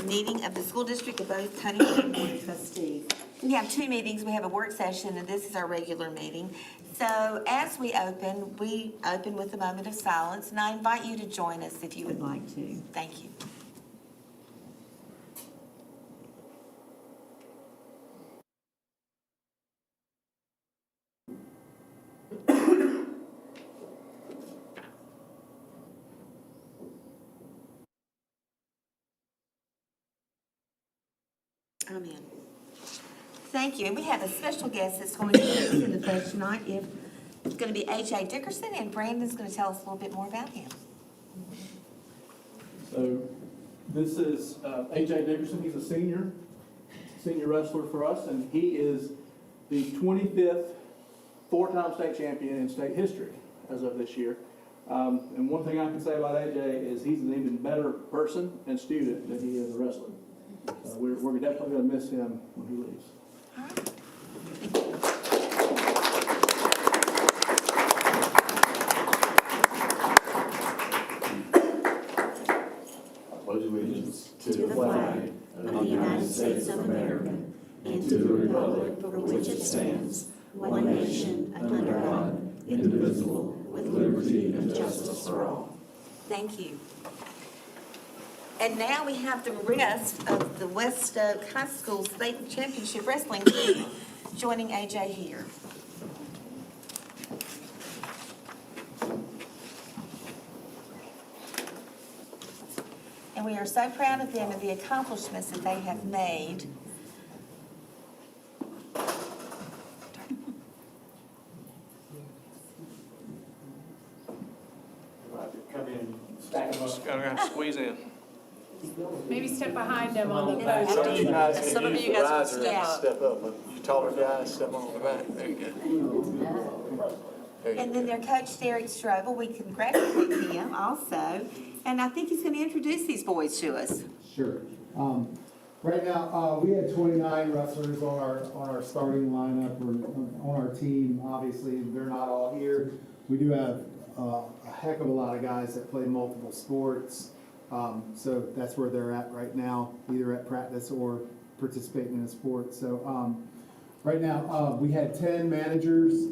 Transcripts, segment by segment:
meeting of the School District of Oconee Board of Trustees. We have two meetings. We have a work session, and this is our regular meeting. So as we open with a moment of silence, and I invite you to join us if you would like to. Thank you. Amen. Thank you. And we have a special guest that's going to lead us in the pledge tonight. It's going to be A.J. Dickerson, and Brandon's going to tell us a little bit more about him. So this is A.J. Dickerson. He's a senior wrestler for us, and he is the 25th four-time state champion in state history as of this year. And one thing I can say about A.J. is he's an even better person and student than he is a wrestler. We're definitely going to miss him when he leaves. All right. I pledge allegiance to the flag of the United States of America and to the republic for which it stands, one nation, under God, indivisible, with liberty and justice for all. Thank you. And now we have the rest of the West Oak High School State Championship Wrestling team joining AJ here. And we are so proud of them and the accomplishments that they have made. Come in, stack them up. Gonna have to squeeze in. Maybe step behind them on the Yeah. post. Some of you guys can Some of use you the guys riser can step and up. step up, but you taller guys, step on the back. There you go. There you And then go. their coach, Derek Strobel, we congratulate him also. And I think he's going to introduce these boys to us. Sure. Right now, we had 29 wrestlers on our starting lineup, or on our team. Obviously, they're not all here. We do have a heck of a lot of guys that play multiple sports. So that's where they're at right now, either at practice or participating in a sport. So right now, we had 10 managers.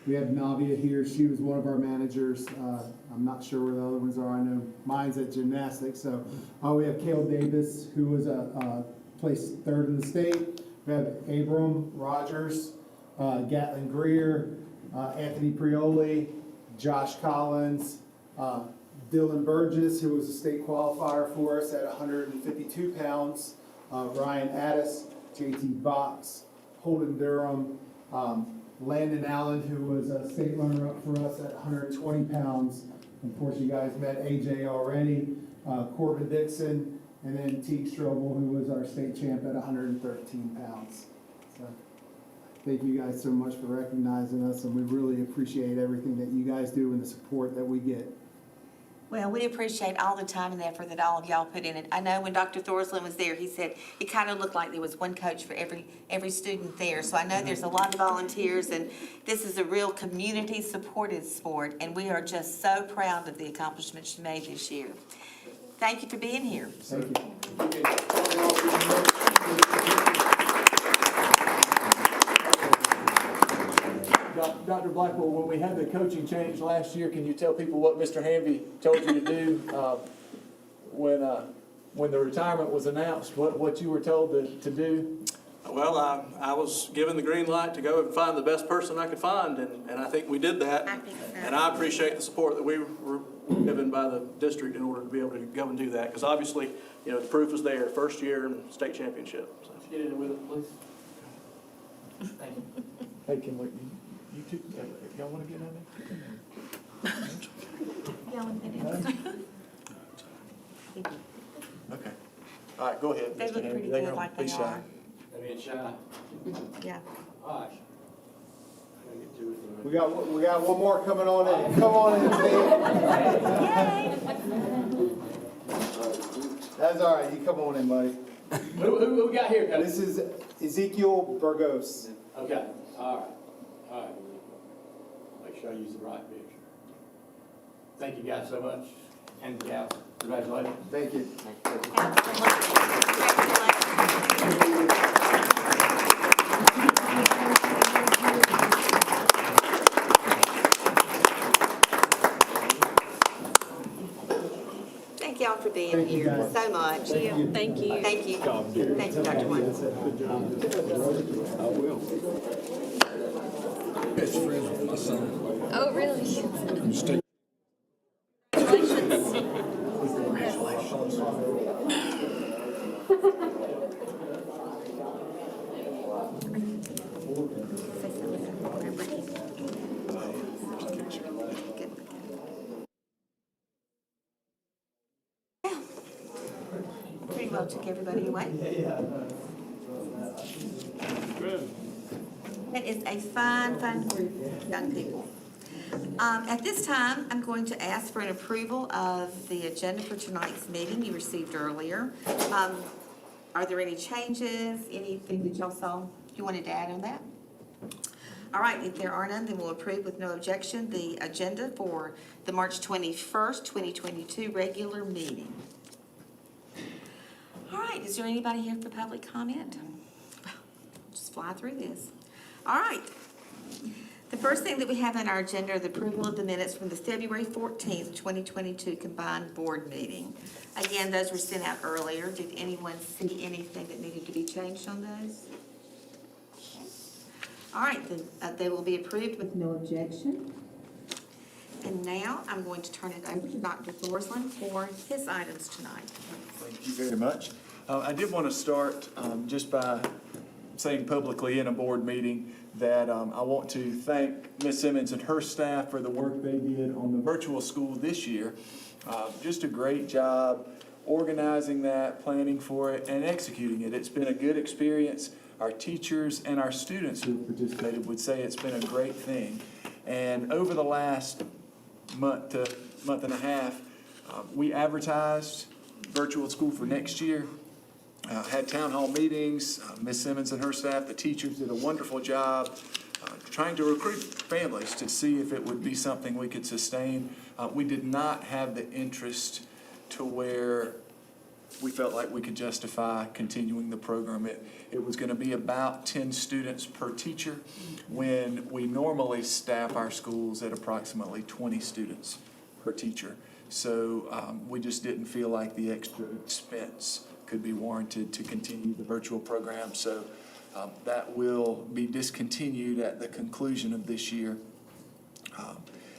We have Navia here. She was one of our managers. I'm not sure where the other ones are. I know mine's at gymnastics. So we have Cale Davis, who was placed third in the state. We have Abram Rogers, Gatlin Greer, Anthony Prioli, Josh Collins, Dylan Burgess, who was a state qualifier for us at 152 pounds, Ryan Addis, JT Box, Holden Durham, Landon Allen, who was a state runner-up for us at 120 pounds. Of course, you guys met AJ already, Corbin Dixon, and then Teague Strobel, who was our state champ at 113 pounds. So, thank you guys so much for recognizing us, and we really appreciate everything that you guys do and the support that we get. Well, we appreciate all the time and effort that all of y'all put in it. I know when Dr. Thorslin was there, he said it kind of looked like there was one coach for every student there. So I know there's a lot of volunteers, and this is a real community-supported sport, and we are just so proud of the accomplishments you made this year. Thank you for being here. Thank you. Dr. Blackwell, when we had the coaching change last year, can you tell people what Mr. Hamby told you to do when the retirement was announced, what you were told to do? Well, I was given the green light to go and find the best person I could find, and I think we did that. I think so. And I appreciate the support that we were given by the district in order to be able to go and do that, because obviously, you know, the proof is there, first year in state championship. So. Get in with it, please. Thank you. Hey, can you two, y'all want to get in there? Y'all in minutes. Okay. All right, go ahead. They Mr. look Hamby. pretty They're good gonna like be they shy. are. I mean, shy. Yeah. Gosh. We got one more coming on in. Come on in, Steve. That's all right. You come on in, buddy. Who we got here, Coach? This is Ezekiel Burgos. Okay, all right. Make sure I use the right picture. Thank you guys so much. And the cows. Congratulations. Thank you. Thank y'all for being Thank you, here guys. so much. Thank you. Thank you. Thank you. Thank you, Dr. White. Best friends with my son. Oh, really? State Pretty well took everybody away. It is a fine group of young people. At this time, I'm going to ask for an approval of the agenda for tonight's meeting you received earlier. Are there any changes, anything that y'all saw you wanted to add on that? All right, if there are none, then we'll approve with no objection the agenda for the March 21st, 2022 regular meeting. All right, is there anybody here for public comment? Just fly through this. All right. The first thing that we have on our agenda are the approval of the minutes from the February 14th, 2022 combined board meeting. Again, those were sent out earlier. Did anyone see anything that needed to be changed on those? All right, then they will be approved with no objection. And now I'm going to turn it over to Dr. Thorsland for his items tonight. Thank you very much. I did want to start just by saying publicly in a board meeting that I want to thank Ms. Simmons and her staff for the work they did on the virtual school this year. Just a great job organizing that, planning for it, and executing it. It's been a good experience. Our teachers and our students who participated would say it's been a great thing. And over the last month and a half, we advertised virtual school for next year. Had town hall meetings. Ms. Simmons and her staff, the teachers, did a wonderful job trying to recruit families to see if it would be something we could sustain. We did not have the interest to where we felt like we could justify continuing the program. It was going to be about 10 students per teacher when we normally staff our schools at approximately 20 students per teacher. So we just didn't feel like the extra expense could be warranted to continue the virtual program. So that will be discontinued at the conclusion of this year.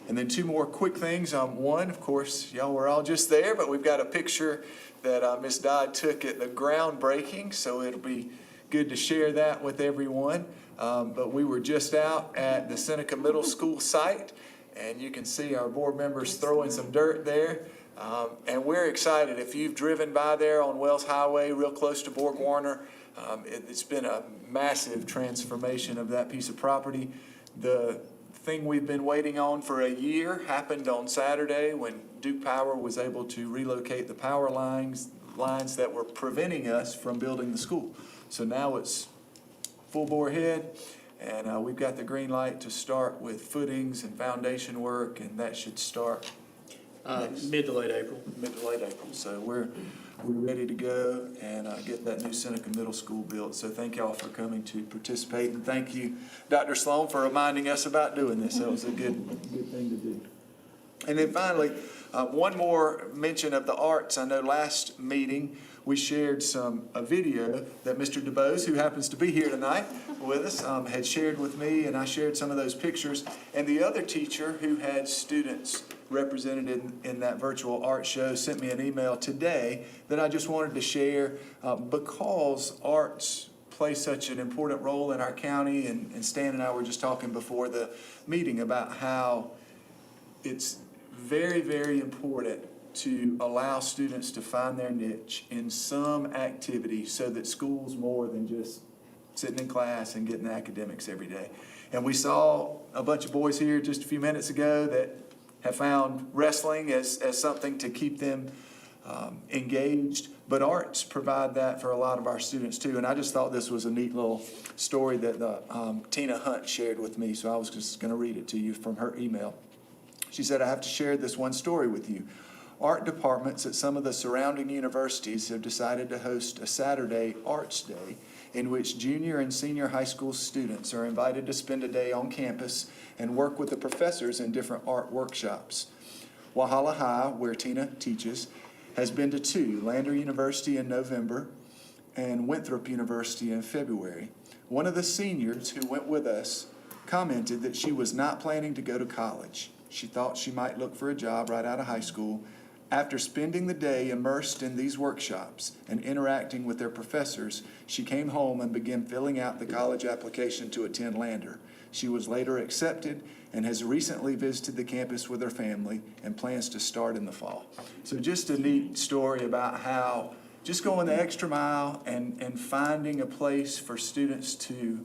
And then two more quick things. One, of course, y'all were all just there, but we've got a picture that Ms. Dodd took at the groundbreaking, so it'll be good to share that with everyone. But we were just out at the Seneca Middle School site, and you can see our board members throwing some dirt there. And we're excited. If you've driven by there on Wells Highway, real close to Borg Warner, it's been a massive transformation of that piece of property. The thing we've been waiting on for a year happened on Saturday when Duke Power was able to relocate the power lines that were preventing us from building the school. So now it's full bore ahead, and we've got the green light to start with footings and foundation work, and that should start Mid to late April. mid to late April. So we're ready to go and get that new Seneca Middle School built. So thank y'all for coming to participate, and thank you, Dr. Sloan, for reminding us about doing this. That was a good thing to do. And then finally, one more mention of the arts. I know last meeting we shared a video that Mr. DeBose, who happens to be here tonight with us, had shared with me, and I shared some of those pictures. And the other teacher who had students represented in that virtual art show sent me an email today that I just wanted to share because arts play such an important role in our county. And Stan and I were just talking before the meeting about how it's very, very important to allow students to find their niche in some activity so that school's more than just sitting in class and getting the academics every day. And we saw a bunch of boys here just a few minutes ago that have found wrestling as something to keep them engaged, but arts provide that for a lot of our students too. And I just thought this was a neat little story that Tina Hunt shared with me, so I was just going to read it to you from her email. She said, "I have to share this one story with you. art departments at some of the surrounding universities have decided to host a Saturday Arts Day in which junior and senior high school students are invited to spend a day on campus and work with the professors in different art workshops. Walhalla High, where Tina teaches, has been to two, Lander University in November and Winthrop University in February. One of the seniors who went with us commented that she was not planning to go to college. She thought she might look for a job right out of high school. After spending the day immersed in these workshops and interacting with their professors, she came home and began filling out the college application to attend Lander. She was later accepted and has recently visited the campus with her family and plans to start in the fall. So just a neat story about how just going the extra mile and finding a place for students to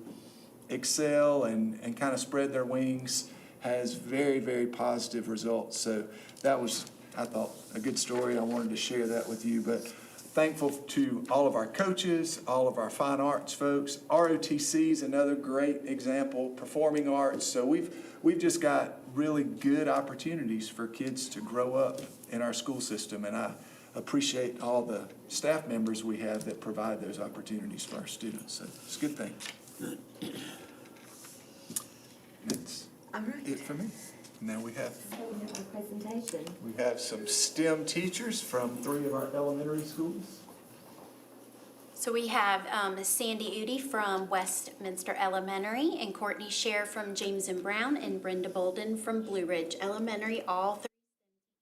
excel and kind of spread their wings has very, very positive results. So that was, I thought, a good story. I wanted to share that with you. But thankful to all of our coaches, all of our fine arts folks. ROTC is another great example, performing arts. So we've just got really good opportunities for kids to grow up in our school system. And I appreciate all the staff members we have that provide those opportunities for our students. So it's a good thing. That's All right. it for me. Now we have So we have our presentation. We have some STEM teachers from 3 of our elementary schools. So we have Sandy Udi from Westminster Elementary and Courtney Scher from James and Brown and Brenda Bolden from Blue Ridge Elementary, all 3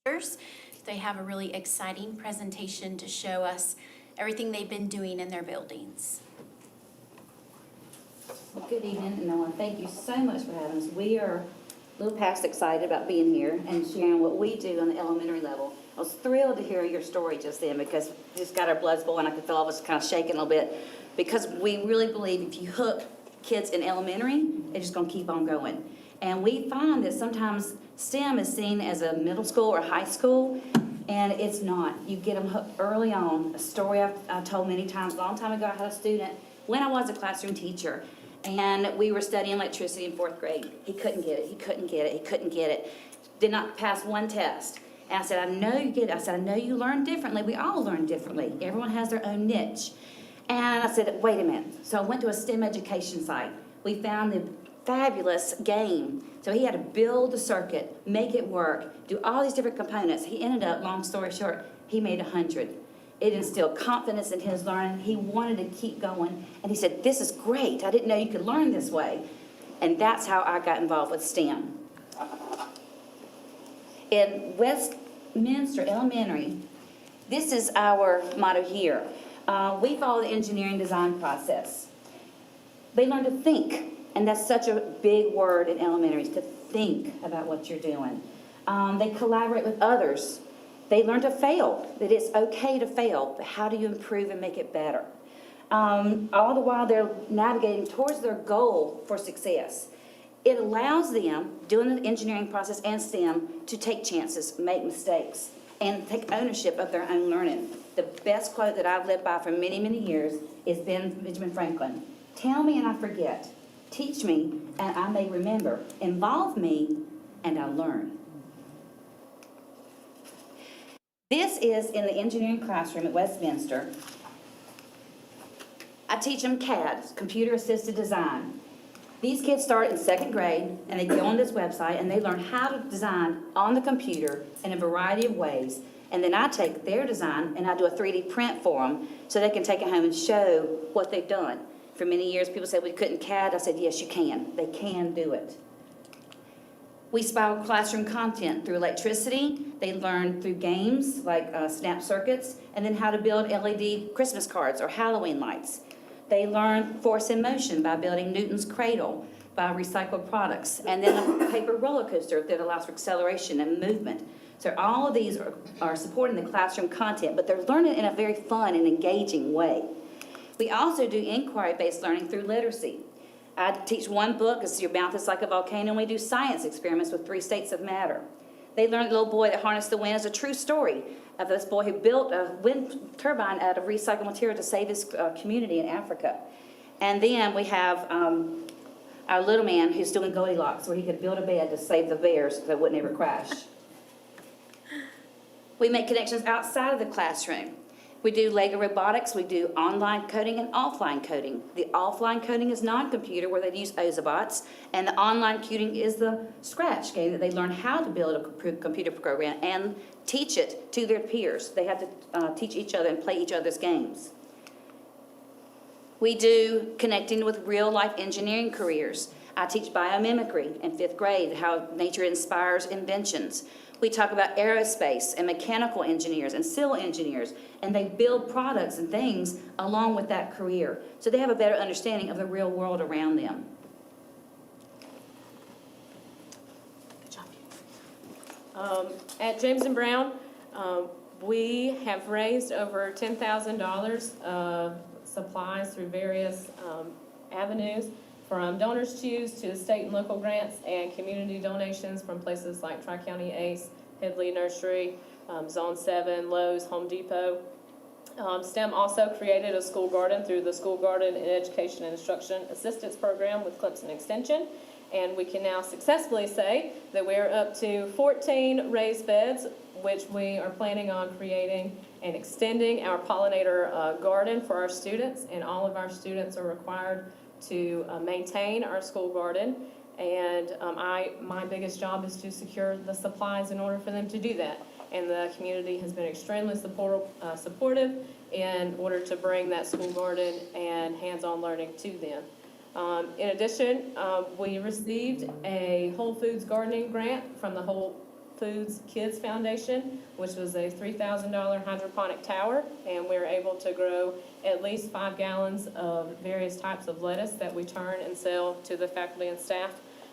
teachers. They have a really exciting presentation to show us everything they've been doing in their buildings. Well, good evening, and I want to thank you so much for having us. We are a little past excited about being here and sharing what we do on the elementary level. I was thrilled to hear your story just then because it just got our bloods boiling. I could feel all of us kind of shaking a little bit because we really believe if you hook kids in elementary, they're just going to keep on going. And we find that sometimes STEM is seen as a middle school or high school, and it's not. You get them hooked early on. A story I've told many times, a long time ago, I had a student when I was a classroom teacher, and we were studying electricity in 4th grade. He couldn't get it, he couldn't get it, he couldn't get it. Did not pass one test. And I said, I know you get it. I said, I know you learn differently. We all learn differently. Everyone has their own niche. And I said, wait a minute. So I went to a STEM education site. We found the fabulous game. So he had to build the circuit, make it work, do all these different components. He ended up, long story short, he made 100. It instilled confidence in his learning. He wanted to keep going. And he said, this is great. I didn't know you could learn this way. And that's how I got involved with STEM. In Westminster Elementary, this is our motto here. We follow the engineering design process. They learn to think, and that's such a big word in elementaries, to think about what you're doing. They collaborate with others. They learn to fail, that it's okay to fail, but how do you improve and make it better? All the while they're navigating towards their goal for success. It allows them, doing the engineering process and STEM, to take chances, make mistakes, and take ownership of their own learning. The best quote that I've lived by for many, many years is Benjamin Franklin. Tell me and I forget. Teach me and I may remember. Involve me and I'll learn. This is in the engineering classroom at Westminster. I teach them CAD, Computer Assisted Design. These kids start in 2nd grade, and they go on this website, and they learn how to design on the computer in a variety of ways. And then I take their design, and I do a 3D print for them, so they can take it home and show what they've done. For many years, people said we couldn't CAD. I said, yes, you can. They can do it. We spiral classroom content through electricity. They learn through games like snap circuits, and then how to build LED Christmas cards or Halloween lights. They learn force in motion by building Newton's cradle by recycled products, and then a paper roller coaster that allows for acceleration and movement. So all of these are supporting the classroom content, but they're learning in a very fun and engaging way. We also do inquiry-based learning through literacy. I teach one book, it's Your Mouth is Like a Volcano, and we do science experiments with 3 states of matter. They learned the little boy that harnessed the wind is a true story of this boy who built a wind turbine out of recycled material to save his community in Africa. And then we have our little man who's doing Goldilocks, where he could build a bed to save the bears so they wouldn't ever crash. We make connections outside of the classroom. We do Lego robotics, we do online coding and offline coding. The offline coding is non-computer where they use Ozabots, and the online coding is the Scratch game that they learn how to build a computer program and teach it to their peers. They have to teach each other and play each other's games. We do connecting with real-life engineering careers. I teach biomimicry in 5th grade, how nature inspires inventions. We talk about aerospace and mechanical engineers and civil engineers, and they build products and things along with that career. So they have a better understanding of the real world around them. Good job. At James and Brown, we have raised over $10,000 of supplies through various avenues, from Donors Choose to state and local grants and community donations from places like Tri-County ACE, Headley Nursery, Zone 7, Lowe's, Home Depot. STEM also created a school garden through the School Garden and Education and Instruction Assistance Program with Clemson Extension. And we can now successfully say that we're up to 14 raised beds, which we are planning on creating and extending our pollinator garden for our students. And all of our students are required to maintain our school garden, and my biggest job is to secure the supplies in order for them to do that. And the community has been extremely supportive in order to bring that school garden and hands-on learning to them. In addition, we received a Whole Foods gardening grant from the Whole Foods Kids Foundation, which was a $3,000 hydroponic tower, and we were able to grow at least 5 gallons of various types of lettuce that we turn and sell to the faculty and staff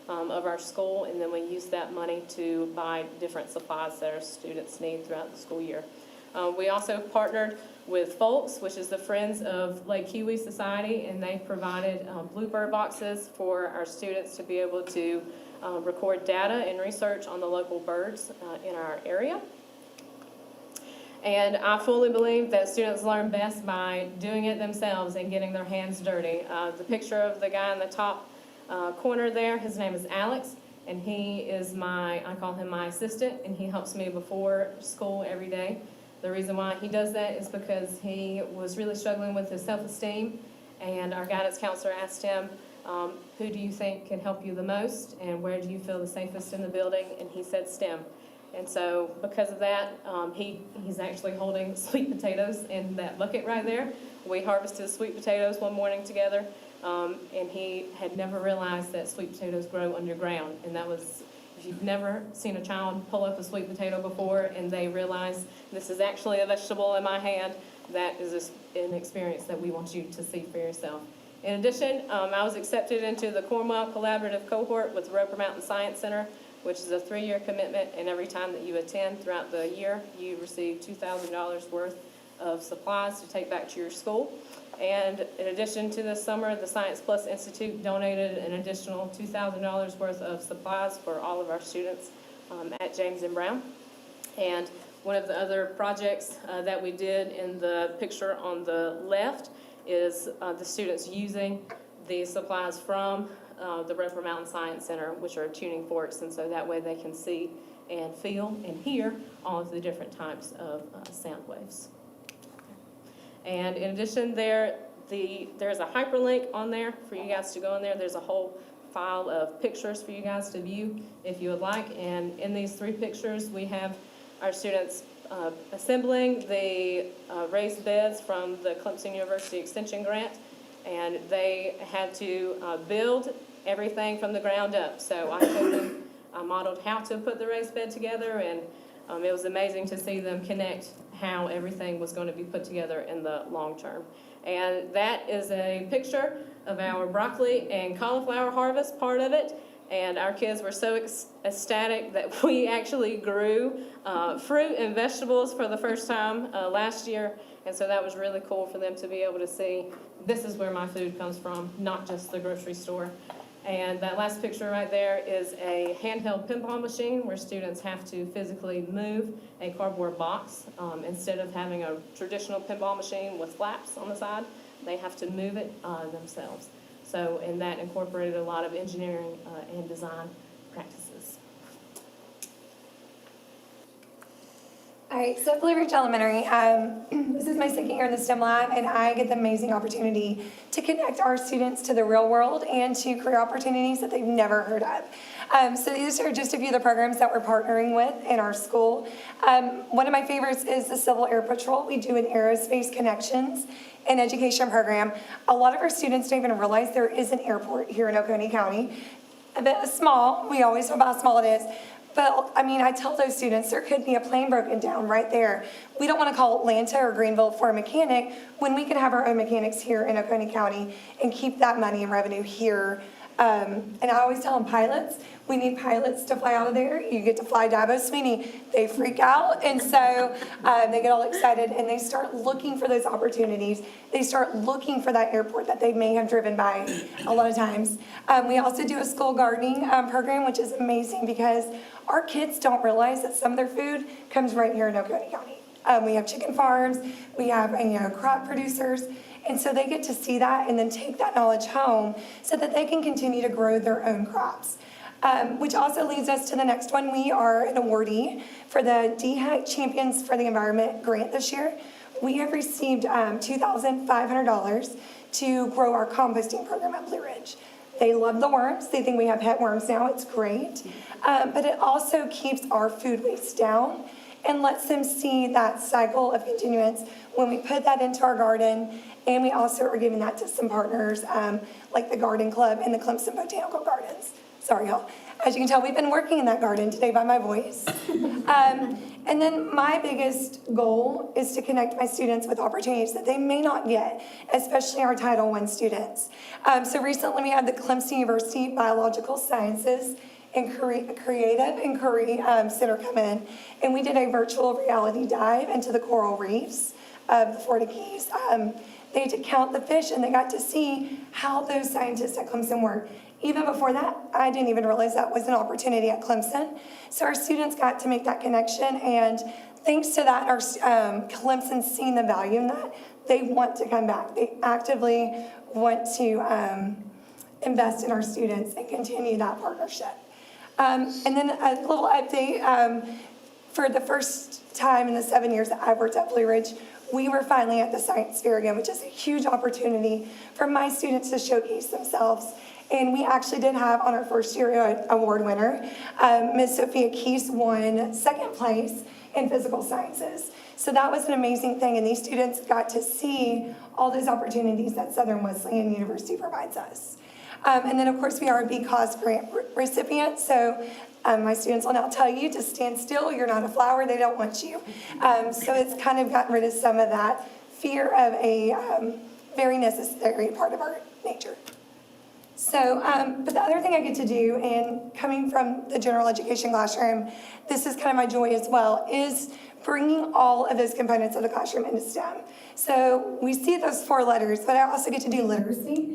of our school, and then we use that money to buy different supplies that our students need throughout the school year. We also partnered with Folks, which is the Friends of Lake Kiwi Society, and they provided bluebird boxes for our students to be able to record data and research on the local birds in our area. And I fully believe that students learn best by doing it themselves and getting their hands dirty. The picture of the guy in the top corner there, his name is Alex, and he is I call him my assistant, and he helps me before school every day. The reason why he does that is because he was really struggling with his self-esteem, and our guidance counselor asked him, who do you think can help you the most, and where do you feel the safest in the building? And he said STEM. And so because of that, he's actually holding sweet potatoes in that bucket right there. We harvested sweet potatoes one morning together, and he had never realized that sweet potatoes grow underground. And that was, if you've never seen a child pull up a sweet potato before and they realize this is actually a vegetable in my hand, that is an experience that we want you to see for yourself. In addition, I was accepted into the Cornwall Collaborative Cohort with Roper Mountain Science Center, which is a 3-year commitment, and every time that you attend throughout the year, you receive $2,000 worth of supplies to take back to your school. And in addition to this summer, the Science Plus Institute donated an additional $2,000 worth of supplies for all of our students at James and Brown. And one of the other projects that we did in the picture on the left is the students using the supplies from the Roper Mountain Science Center, which are tuning forks, and so that way they can see and feel and hear all of the different types of sound waves. And in addition, there's a hyperlink on there for you guys to go in there. There's a whole file of pictures for you guys to view if you would like. And in these 3 pictures, we have our students assembling the raised beds from the Clemson University Extension Grant. And they had to build everything from the ground up. So I modeled how to put the raised bed together, and it was amazing to see them connect how everything was going to be put together in the long term. And that is a picture of our broccoli and cauliflower harvest part of it. And our kids were so ecstatic that we actually grew fruit and vegetables for the first time last year. And so that was really cool for them to be able to see, this is where my food comes from, not just the grocery store. And that last picture right there is a handheld pinball machine where students have to physically move a cardboard box. Instead of having a traditional pinball machine with flaps on the side, they have to move it themselves. So, and that incorporated a lot of engineering and design practices. I Hi, so Blue Ridge Elementary, this is my second year in the STEM lab, and I get the amazing opportunity to connect our students to the real world and to career opportunities that they've never heard of. So these are just a few of the programs that we're partnering with in our school. One of my favorites is the Civil Air Patrol. We do an aerospace connections and education program. A lot of our students don't even realize there is an airport here in Oconee County. A bit small, we always know how small it is. But, I mean, I tell those students there could be a plane broken down right there. We don't want to call Atlanta or Greenville for a mechanic when we could have our own mechanics here in Oconee County and keep that money and revenue here. And I always tell them, pilots, we need pilots to fly out of there. You get to fly Dabo Sweeney. They freak out, and so they get all excited, and they start looking for those opportunities. They start looking for that airport that they may have driven by a lot of times. We also do a school gardening program, which is amazing because our kids don't realize that some of their food comes right here in Oconee County. We have chicken farms, we have crop producers, and so they get to see that and then take that knowledge home so that they can continue to grow their own crops. Which also leads us to the next one. We are an awardee for the DHEC Champions for the Environment grant this year. We have received $2,500 to grow our composting program at Blue Ridge. They love the worms. They think we have pet worms now. It's great. But it also keeps our food waste down and lets them see that cycle of continuance when we put that into our garden. And we also are giving that to some partners like the Garden Club and the Clemson Botanical Gardens. Sorry, y'all. As you can tell, we've been working in that garden today by my voice. And then my biggest goal is to connect my students with opportunities that they may not get, especially our Title I students. So recently we had the Clemson University Biological Sciences and Creative Inquiry Center come in, and we did a virtual reality dive into the coral reefs of the Florida Keys. They had to count the fish, and they got to see how those scientists at Clemson work. Even before that, I didn't even realize that was an opportunity at Clemson. So our students got to make that connection, and thanks to that, our Clemson's seen the value in that. They want to come back. They actively want to invest in our students and continue that partnership. And then a little update, for the first time in the 7 years that I've worked at Blue Ridge, we were finally at the Science Fair again, which is a huge opportunity for my students to showcase themselves. And we actually did have on our first year award winner, Ms. Sophia Keese won second place in physical sciences. So that was an amazing thing, and these students got to see all those opportunities that Southern Wesleyan University provides us. And then, of course, we are a BCause grant recipient, so my students will now tell you to stand still, you're not a flower, they don't want you. So it's kind of gotten rid of some of that fear of a very necessary part of our nature. So, but the other thing I get to do, and coming from the general education classroom, this is kind of my joy as well, is bringing all of those components of the classroom into STEM. So we see those 4 letters, but I also get to do literacy.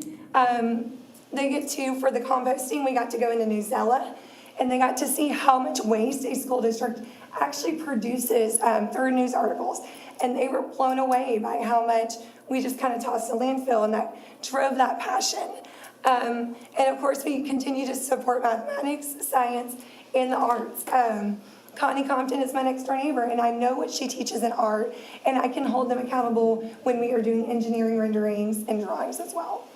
They get to, for the composting, we got to go into Newsella, and they got to see how much waste a school district actually produces through news articles. And they were blown away by how much we just kind of tossed in landfill, and that drove that passion. And of course, we continue to support mathematics, science, and the arts. Connie Compton is my next door neighbor, and I know what she teaches in art, and I can hold them accountable when we are doing engineering renderings and drawings as well.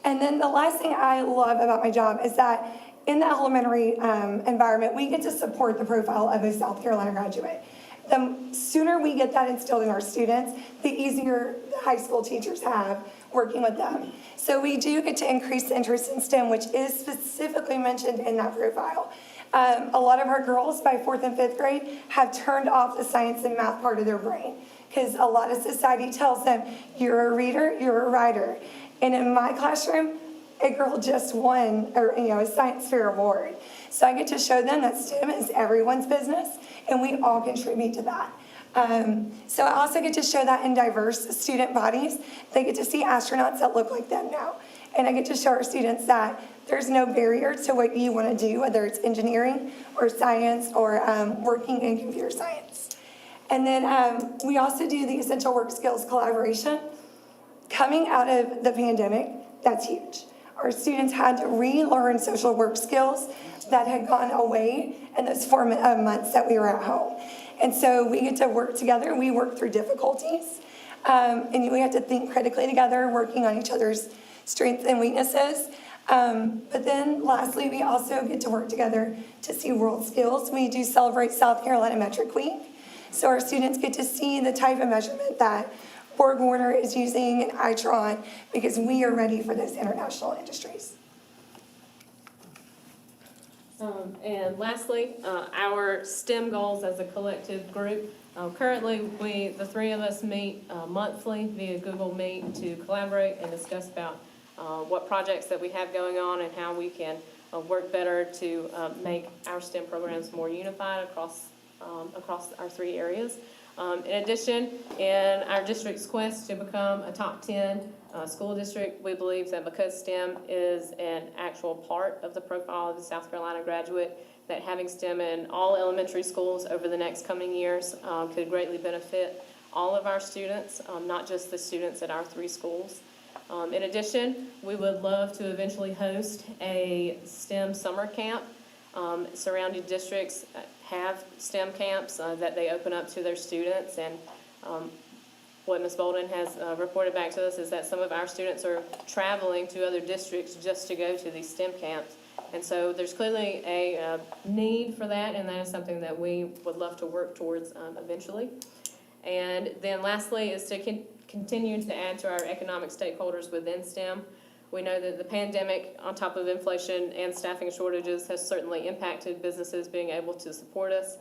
And then the last thing I love about my job is that in the elementary environment, we get to support the profile of a South Carolina graduate. The sooner we get that instilled in our students, the easier the high school teachers have working with them. So we do get to increase the interest in STEM, which is specifically mentioned in that profile. A lot of our girls by 4th and 5th grade have turned off the science and math part of their brain because a lot of society tells them, you're a reader, you're a writer. And in my classroom, a girl just won a science fair award. So I get to show them that STEM is everyone's business, and we all contribute to that. So I also get to show that in diverse student bodies. They get to see astronauts that look like them now. And I get to show our students that there's no barrier to what you want to do, whether it's engineering or science or working in computer science. And then we also do the essential work skills collaboration. Coming out of the pandemic, that's huge. our students had to relearn social work skills that had gone away in those 4 months that we were at home. And so we get to work together. We work through difficulties. And we have to think critically together, working on each other's strengths and weaknesses. But then lastly, we also get to work together to see world skills. We do celebrate South Carolina Metric Week. So our students get to see the type of measurement that BorgWarner is using and Itron, because we are ready for those international industries. And lastly, our STEM goals as a collective group. Currently, the three of us meet monthly via Google Meet to collaborate and discuss about what projects that we have going on and how we can work better to make our STEM programs more unified across our 3 areas. In addition, in our district's quest to become a top 10 school district, we believe that because STEM is an actual part of the profile of the South Carolina graduate, that having STEM in all elementary schools over the next coming years could greatly benefit all of our students, not just the students at our 3 schools. In addition, we would love to eventually host a STEM summer camp. Surrounding districts have STEM camps that they open up to their students, and what Ms. Bolden has reported back to us is that some of our students are traveling to other districts just to go to these STEM camps. And so there's clearly a need for that, and that is something that we would love to work towards eventually. And then lastly is to continue to add to our economic stakeholders within STEM. We know that the pandemic, on top of inflation and staffing shortages, has certainly impacted businesses being able to support us.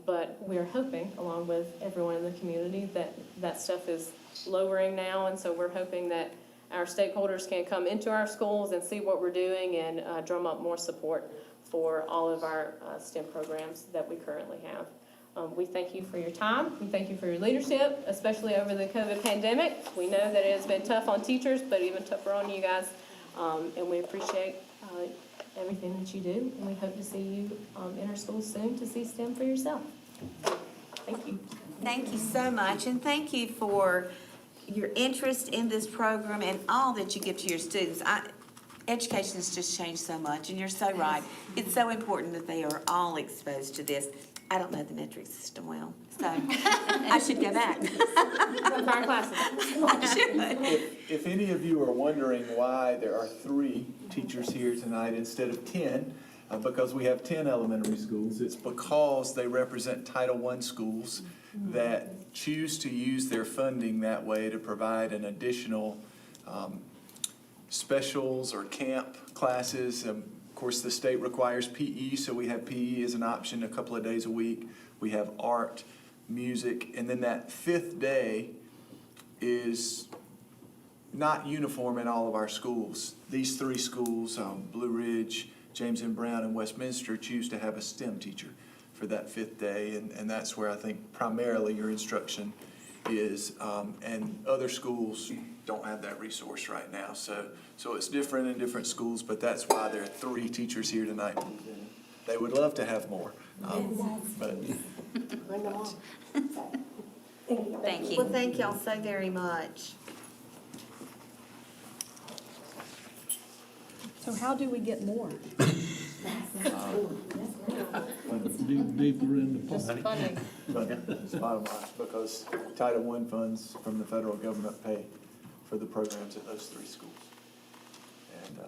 But we are hoping, along with everyone in the community, that that stuff is lowering now. And so we're hoping that our stakeholders can come into our schools and see what we're doing and drum up more support for all of our STEM programs that we currently have. We thank you for your time. We thank you for your leadership, especially over the COVID pandemic. We know that it has been tough on teachers, but even tougher on you guys. And we appreciate everything that you do. And we hope to see you in our schools soon to see STEM for yourself. Thank you. Thank you so much, and thank you for your interest in this program and all that you give to your students. Education has just changed so much, and you're so right. It's so important that they are all exposed to this. I don't know the metric system well, so I should go back. Our classes. I should. If any of you are wondering why there are 3 teachers here tonight instead of 10, because we have 10 elementary schools, it's because they represent Title I schools that choose to use their funding that way to provide an additional specials or camp classes. Of course, the state requires PE, so we have PE as an option a couple of days a week. We have art, music, and then that 5th day is not uniform in all of our schools. These 3 schools, Blue Ridge, James M. Brown, and Westminster, choose to have a STEM teacher for that 5th day, and that's where I think primarily your instruction is, and other schools don't have that resource right now. So it's different in different schools, but that's why there are 3 teachers here tonight. They would love to have more, but Thank you. Well, thank y'all so very much. So how do we get more? Deeper in the Just funding. but it's bottom line, because Title I funds from the federal government pay for the programs at those 3 schools. And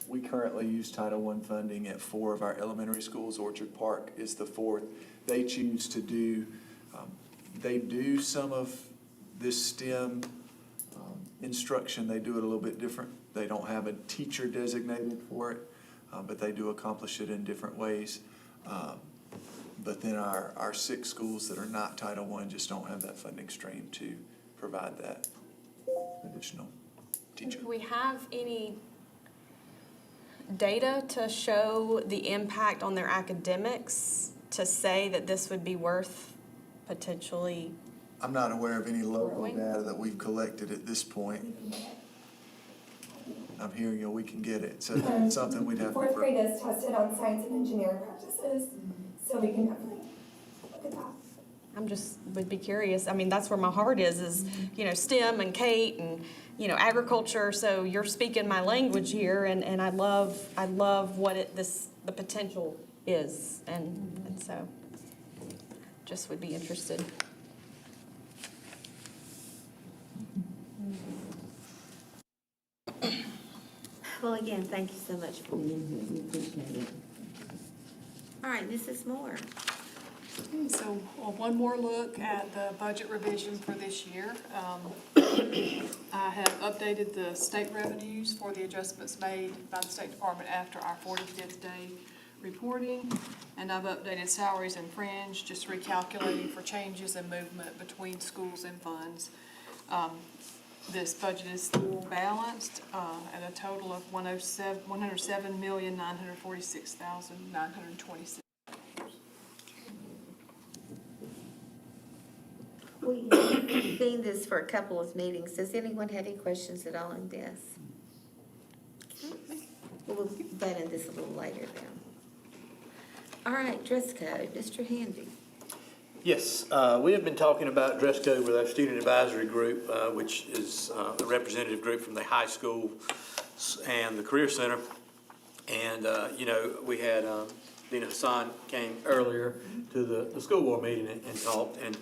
we currently use Title I funding at 4 of our elementary schools. Orchard Park is the 4th. They choose to do, they do some of this STEM instruction. They do it a little bit different. They don't have a teacher designated for it, but they do accomplish it in different ways. But then our 6 schools that are not Title I just don't have that funding stream to provide that additional teacher. Do we have any data to show the impact on their academics to say that this would be worth potentially? I'm not aware of any local data that we've collected at this point. I'm hearing we can get it, so it's something we'd have to. 4th grade is tested on science and engineering practices, so we can definitely look at that. just would be curious. I mean, that's where my heart is, STEM and Kate and, agriculture. So you're speaking my language here, and I love what the potential is. And so just would be interested. Well, again, thank you so much for being here. We appreciate it. All right, Mrs. Moore. So, one more look at the budget revision for this year. I have updated the state revenues for the adjustments made by the State Department after our 45th day reporting. And I've updated salaries and fringe, just recalculating for changes in movement between schools and funds. This budget is still balanced at a total of $107,946,926. We've seen this for a couple of meetings. Does anyone have any questions at all on this? We'll vote on this a little later then. All right, dress code, Mr. Handy. Yes, we have been talking about dress code with our student advisory group, which is a representative group from the high school and the Career Center. And, we had Dina Hassan came earlier to the school board meeting and talked. And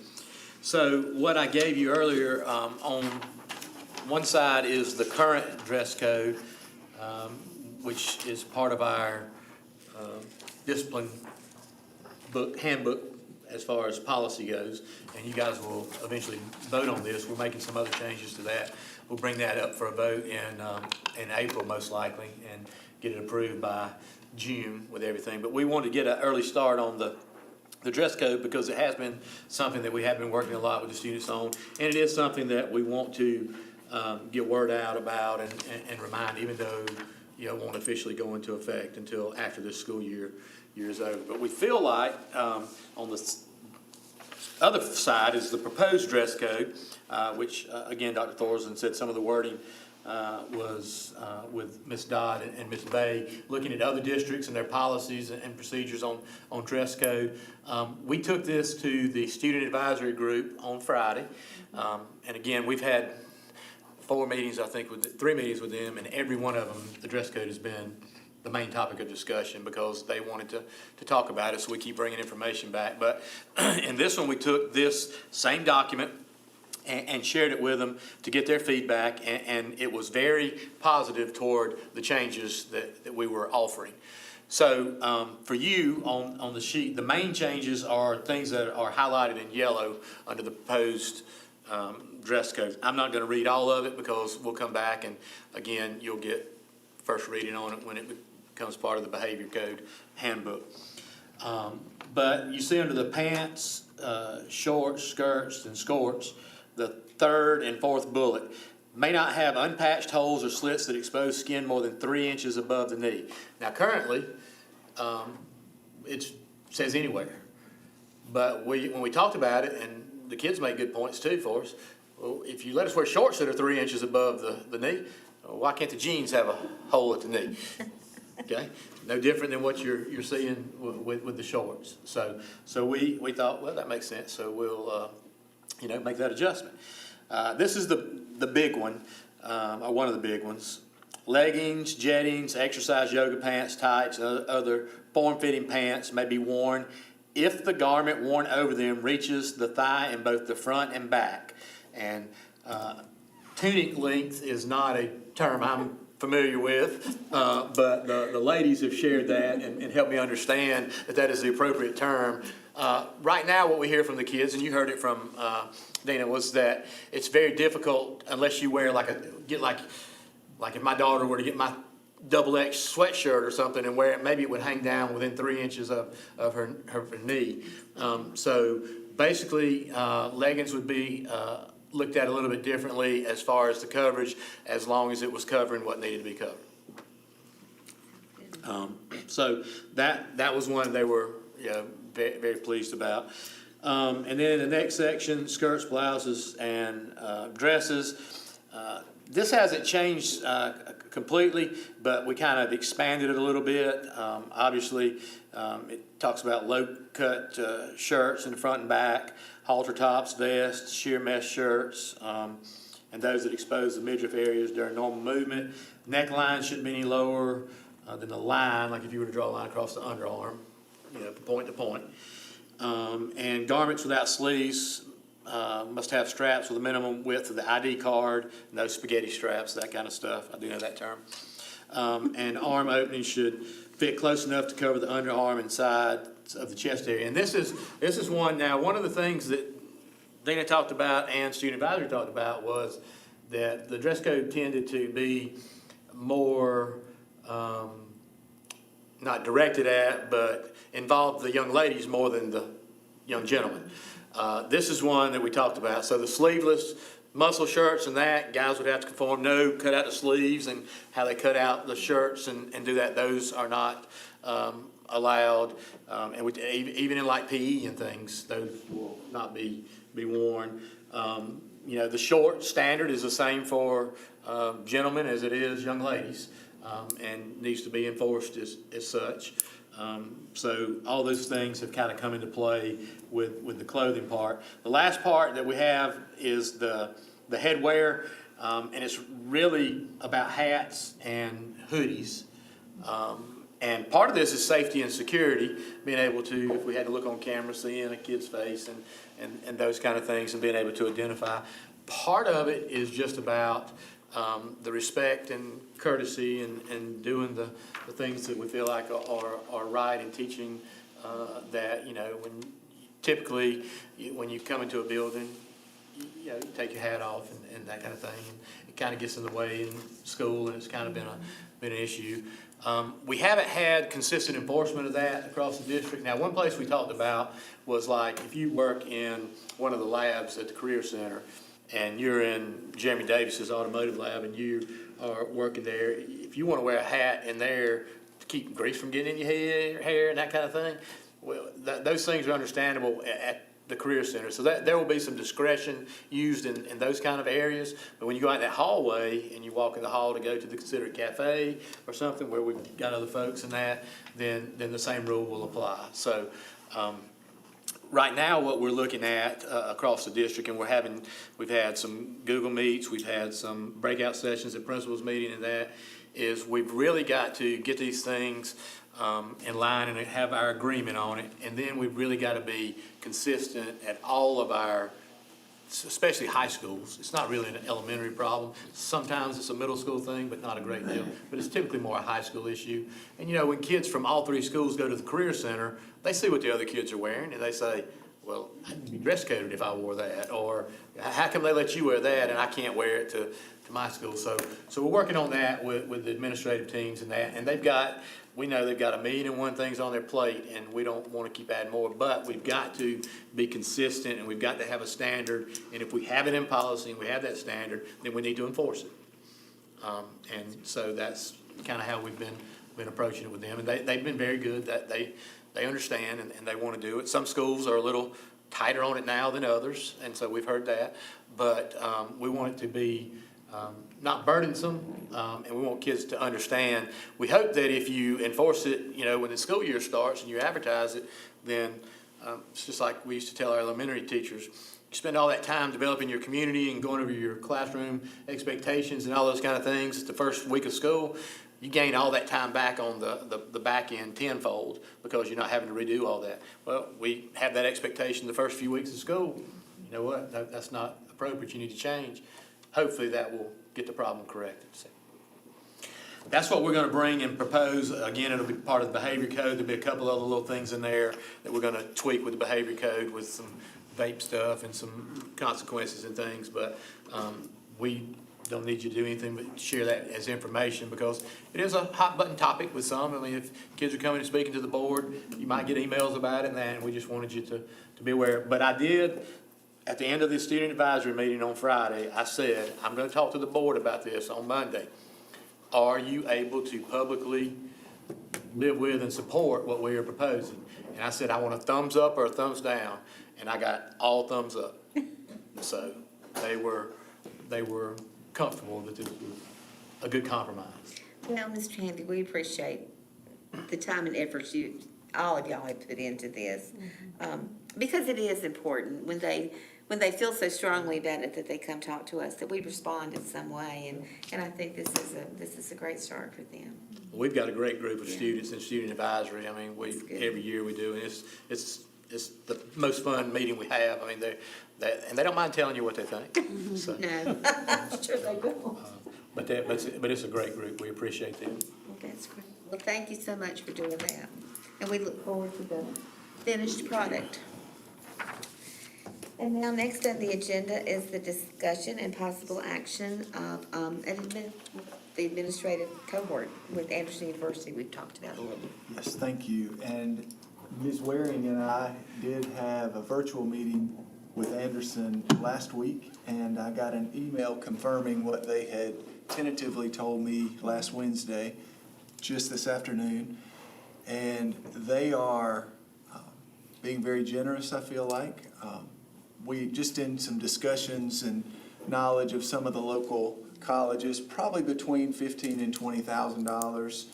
so what I gave you earlier, on one side is the current dress code, which is part of our discipline handbook as far as policy goes, and you guys will eventually vote on this. We're making some other changes to that. We'll bring that up for a vote in April most likely and get it approved by June with everything. But we want to get an early start on the dress code because it has been something that we have been working a lot with the students on, and it is something that we want to get word out about and remind, even though it won't officially go into effect until after this school year is over. But we feel like on the other side is the proposed dress code, which again, Dr. Thorson said some of the wording was with Ms. Dodd and Ms. Bay, looking at other districts and their policies and procedures on dress code. We took this to the student advisory group on Friday. And again, we've had 3 meetings with them, and every one of them, the dress code has been the main topic of discussion because they wanted to talk about it, so we keep bringing information back. But in this one, we took this same document and shared it with them to get their feedback, and it was very positive toward the changes that we were offering. So for you on the sheet, the main changes are things that are highlighted in yellow under the proposed dress code. I'm not going to read all of it because we'll come back and again, you'll get first reading on it when it becomes part of the behavior code handbook. But you see under the pants, shorts, skirts, and skirts, the third and fourth bullet may not have unpatched holes or slits that expose skin more than 3 inches above the knee. Now currently, it says anywhere. But when we talked about it, and the kids made good points too for us, well, if you let us wear shorts that are 3 inches above the knee, why can't the jeans have a hole at the knee? Okay, no different than what you're seeing with the shorts. So we thought, well, that makes sense. So we'll make that adjustment. This is the big one, or one of the big ones. Leggings, jettings, exercise yoga pants, tights, other form-fitting pants may be worn if the garment worn over them reaches the thigh in both the front and back. And tunic length is not a term I'm familiar with, but the ladies have shared that and helped me understand that is the appropriate term. Right now, what we hear from the kids, and you heard it from Dana, was that it's very difficult unless you wear like if my daughter were to get my double X sweatshirt or something and wear it, maybe it would hang down within 3 inches of her knee. So basically, leggings would be looked at a little bit differently as far as the coverage, as long as it was covering what needed to be covered. So that was one they were very, very pleased about. And then in the next section, skirts, blouses, and dresses. This hasn't changed completely, but we kind of expanded it a little bit. Obviously, it talks about low-cut shirts in the front and back, halter tops, vests, sheer mesh shirts, and those that expose the midriff areas during normal movement. Neckline shouldn't be any lower than the line, like if you were to draw a line across the underarm, point to point. And garments without sleeves must have straps with a minimum width of the ID card, no spaghetti straps, that kind of stuff. I do know that term. And arm openings should fit close enough to cover the underarm and sides of the chest area. And this is one of the things that Dana talked about and student advisory talked about was that the dress code tended to be more not directed at, but involved the young ladies more than the young gentlemen. This is one that we talked about. So the sleeveless muscle shirts and that, guys would have to conform, no, cut out the sleeves and how they cut out the shirts and do that. Those are not allowed. And even in like PE and things, those will not be worn. The short standard is the same for gentlemen as it is young ladies, and needs to be enforced as such. So all those things have kind of come into play with the clothing part. The last part that we have is the headwear, and it's really about hats and hoodies. And part of this is safety and security, being able to, if we had to look on camera, seeing a kid's face and those kind of things and being able to identify. Part of it is just about the respect and courtesy and doing the things that we feel like are right and teaching that, typically when you come into a building, you take your hat off and that kind of thing. And it kind of gets in the way in school, and it's kind of been an issue. We haven't had consistent enforcement of that across the district. Now, one place we talked about was like if you work in one of the labs at the Career Center and you're in Jeremy Davis's automotive lab and you are working there, if you want to wear a hat in there to keep grease from getting in your hair and that kind of thing, well, those things are understandable at the Career Center. So there will be some discretion used in those kind of areas. But when you go out in that hallway and you walk in the hall to go to the Considerate Cafe or something where we've got other folks in that, then the same rule will apply. So right now what we're looking at across the district, and we've had some Google Meets, we've had some breakout sessions at principals meeting, and that is we've really got to get these things in line and have our agreement on it. And then we've really got to be consistent at all of our, especially high schools. It's not really an elementary problem. Sometimes it's a middle school thing, but not a great deal. But it's typically more a high school issue. And when kids from all three schools go to the Career Center, they see what the other kids are wearing and they say, well, I'd be dress coded if I wore that. Or how come they let you wear that and I can't wear it to my school? So we're working on that with the administrative teams and that. And we know they've got 1,000,001 things on their plate, and we don't want to keep adding more, but we've got to be consistent, and we've got to have a standard, and if we have it in policy and we have that standard, then we need to enforce it. And so that's kind of how we've been approaching it with them, and they've been very good. That they understand and they want to do it. Some schools are a little tighter on it now than others, and so we've heard that, but we want it to be not burdensome, and we want kids to understand. We hope that if you enforce it, when the school year starts and you advertise it, then it's just like we used to tell our elementary teachers, you spend all that time developing your community and going over your classroom expectations and all those kind of things the first week of school, you gain all that time back on the back end tenfold because you're not having to redo all that. Well, we have that expectation the first few weeks of school. You know what? That's not appropriate. You need to change. Hopefully that will get the problem corrected. So that's what we're going to bring and propose. Again, it'll be part of the behavior code. There'll be a couple other little things in there that we're going to tweak with the behavior code with some vape stuff and some consequences and things. But we don't need you to do anything but share that as information because it is a hot button topic with some. I mean, if kids are coming and speaking to the board, you might get emails about it and that, and we just wanted you to be aware. But I did. At the end of the student advisory meeting on Friday, I said, I'm going to talk to the board about this on Monday. Are you able to publicly live with and support what we are proposing? And I said, I want a thumbs up or a thumbs down. And I got all thumbs up. So they were comfortable that this was a good compromise. Well, Mr. Handy, we appreciate the time and effort all of y'all have put into this. Because it is important when they feel so strongly about it that they come talk to us, that we respond in some way. And I think this is a great start for them. We've got a great group of students in student advisory. I mean, every year we do, and it's the most fun meeting we have. I mean, and they don't mind telling you what they think. So, No, I'm sure they will. but it's a great group. We appreciate them. Well, that's great. Well, thank you so much for doing that. And we look forward to the finished product. And now, next on the agenda is the discussion and possible action of the administrative cohort with Anderson University we've talked about already. Yes, thank you. And Ms. Waring and I did have a virtual meeting with Anderson last week, and I got an email confirming what they had tentatively told me last Wednesday, just this afternoon. And they are being very generous, I feel like. We just in some discussions and knowledge of some of the local colleges, probably between $15,000 and $20,000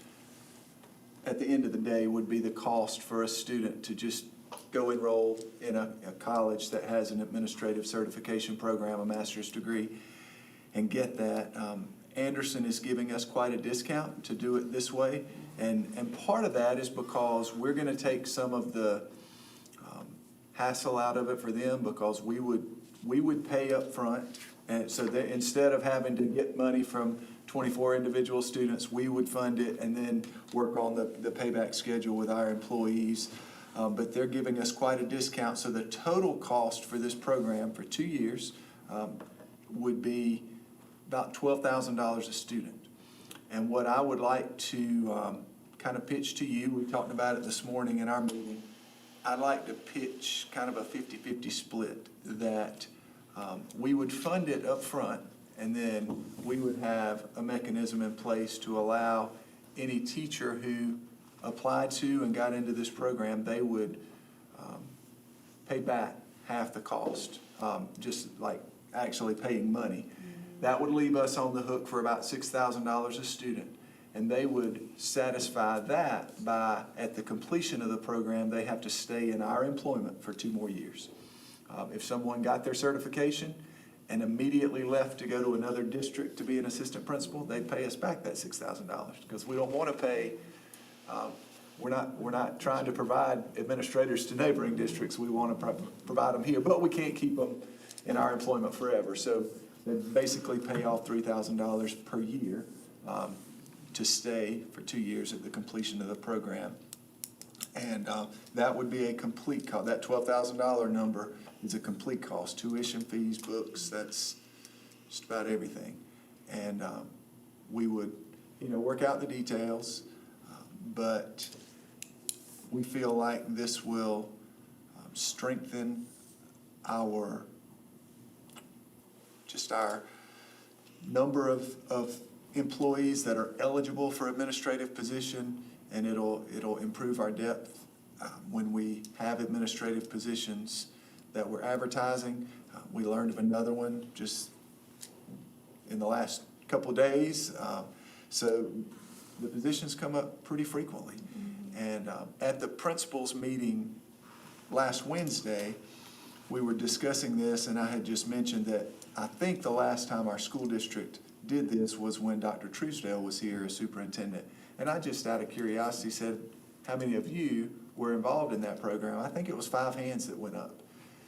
at the end of the day would be the cost for a student to just go enroll in a college that has an administrative certification program, a master's degree, and get that. Anderson is giving us quite a discount to do it this way, and part of that is because we're going to take some of the hassle out of it for them, because we would pay up front, and so that instead of having to get money from 24 individual students, we would fund it and then work on the payback schedule with our employees. But they're giving us quite a discount, so the total cost for this program for 2 years would be about $12,000 a student. And what I would like to kind of pitch to you, we talked about it this morning in our meeting, I'd like to pitch kind of a 50-50 split, that we would fund it up front, and then we would have a mechanism in place to allow any teacher who applied to and got into this program, they would pay back half the cost, just like actually paying money. That would leave us on the hook for about $6,000 a student. And they would satisfy that by, at the completion of the program, they have to stay in our employment for 2 more years. If someone got their certification and immediately left to go to another district to be an assistant principal, they'd pay us back that $6,000, because we don't want to pay, we're not trying to provide administrators to neighboring districts. We want to provide them here, but we can't keep them in our employment forever. So they basically pay off $3,000 per year to stay for 2 years at the completion of the program. And that would be a complete cost. That $12,000 number is a complete cost. Tuition fees, books, that's just about everything. And we would, work out the details, but we feel like this will strengthen our number of employees that are eligible for administrative position, and it'll improve our depth when we have administrative positions that we're advertising. We learned of another one just in the last couple of days. So the positions come up pretty frequently. And at the principals meeting last Wednesday, we were discussing this, and I had just mentioned that I think the last time our school district did this was when Dr. Truesdale was here as superintendent. And I just, out of curiosity, said, how many of you were involved in that program? I think it was 5 hands that went up.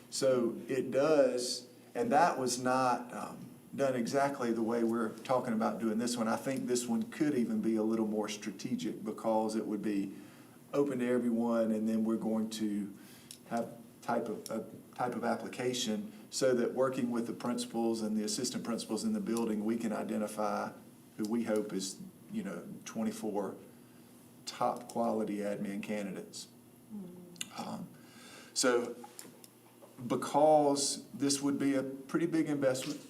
So it does, and that was not done exactly the way we're talking about doing this one. I think this one could even be a little more strategic, because it would be open to everyone, and then we're going to have a type of application, so that working with the principals and the assistant principals in the building, we can identify who we hope is, 24 top quality admin candidates. So because this would be a pretty big investment,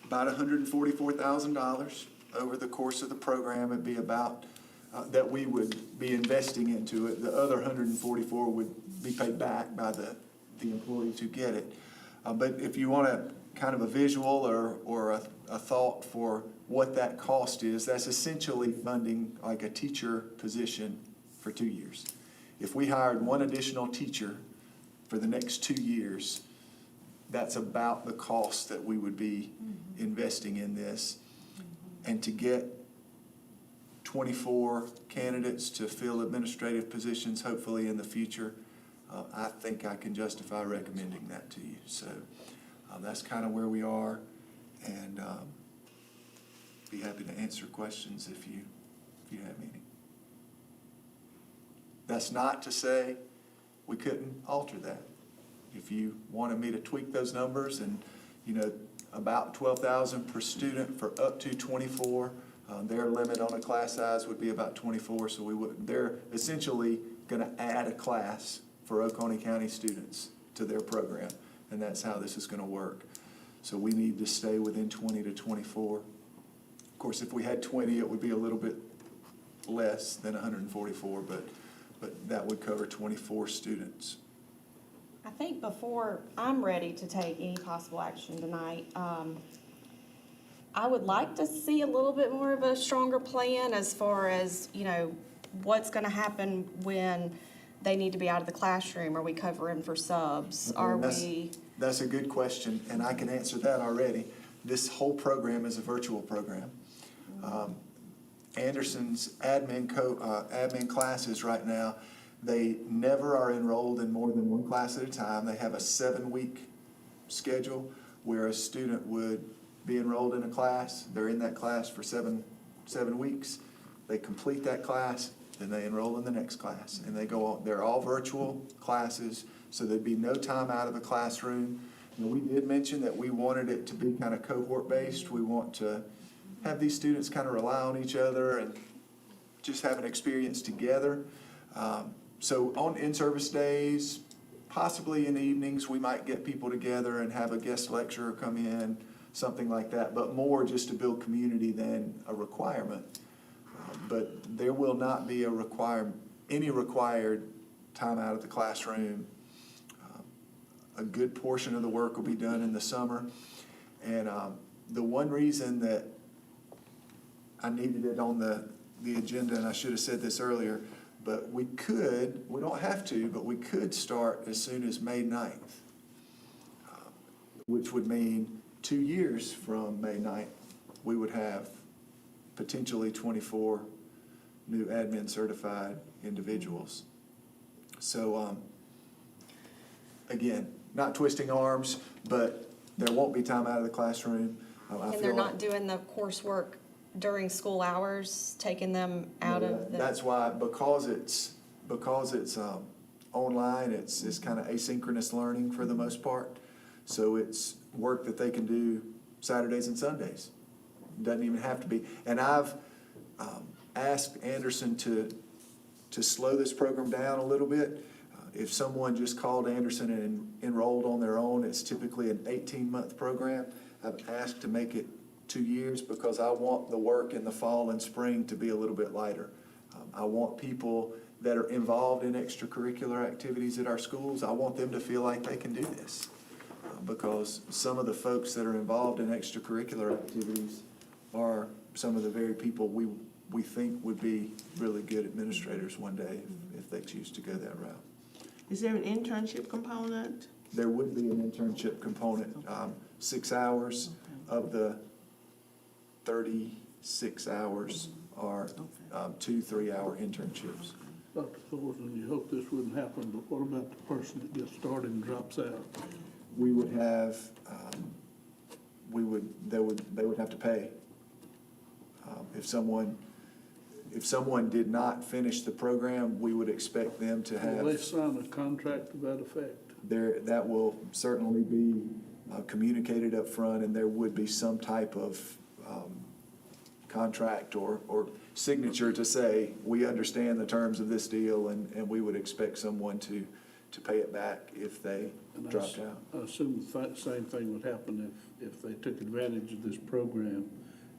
about $144,000 over the course of the program, it'd be about that we would be investing into it. The other 144 would be paid back by the employees who get it. But if you want to kind of a visual or a thought for what that cost is, that's essentially funding like a teacher position for 2 years. If we hired one additional teacher for the next 2 years, that's about the cost that we would be investing in this. And to get 24 candidates to fill administrative positions, hopefully in the future, I think I can justify recommending that to you. So that's kind of where we are, and be happy to answer questions if you have any. That's not to say we couldn't alter that. If you wanted me to tweak those numbers and, about 12,000 per student for up to 24, their limit on a class size would be about 24, so they're essentially going to add a class for Oconee County students to their program, and that's how this is going to work. So we need to stay within 20 to 24. Of course, if we had 20, it would be a little bit less than 144, but that would cover 24 students. I think before I'm ready to take any possible action tonight, I would like to see a little bit more of a stronger plan as far as, what's gonna happen when they need to be out of the classroom. Are we covering for subs? That's a good question, and I can answer that already. This whole program is a virtual program. Anderson's admin classes right now, they never are enrolled in more than one class at a time. They have a 7-week schedule where a student would be enrolled in a class. They're in that class for seven weeks. They complete that class, then they enroll in the next class, and they go on. They're all virtual classes, so there'd be no time out of the classroom. We did mention that we wanted it to be kind of cohort-based. We want to have these students kind of rely on each other and just have an experience together. So on in-service days, possibly in the evenings, we might get people together and have a guest lecturer come in, something like that, but more just to build community than a requirement. But there will not be any required time out of the classroom. A good portion of the work will be done in the summer. And the one reason that I needed it on the agenda, and I should have said this earlier, but we don't have to, but we could start as soon as May 9th, which would mean 2 years from May 9th, we would have potentially 24 new admin certified individuals. So, again, not twisting arms, but there won't be time out of the classroom. And they're not doing the coursework during school hours, taking them out of the... That's why, because it's online, it's kind of asynchronous learning for the most part. So it's work that they can do Saturdays and Sundays. Doesn't even have to be. And I've asked Anderson to slow this program down a little bit. If someone just called Anderson and enrolled on their own, it's typically an 18-month program. I've asked to make it 2 years because I want the work in the fall and spring to be a little bit lighter. I want people that are involved in extracurricular activities at our schools, I want them to feel like they can do this. Because some of the folks that are involved in extracurricular activities are some of the very people we think would be really good administrators one day if they choose to go that route. Is there an internship component? There would be an internship component, 6 hours of the 36 hours are 2 3-hour internships. Dr. Thorson, you hope this wouldn't happen, but what about the person that gets started and drops out? We would have, they would have to pay. If someone did not finish the program, we would expect them to have. Will they sign a contract to that effect? That will certainly be communicated up front, and there would be some type of contract or signature to say, we understand the terms of this deal, and we would expect someone to pay it back if they dropped out. I assume the same thing would happen if they took advantage of this program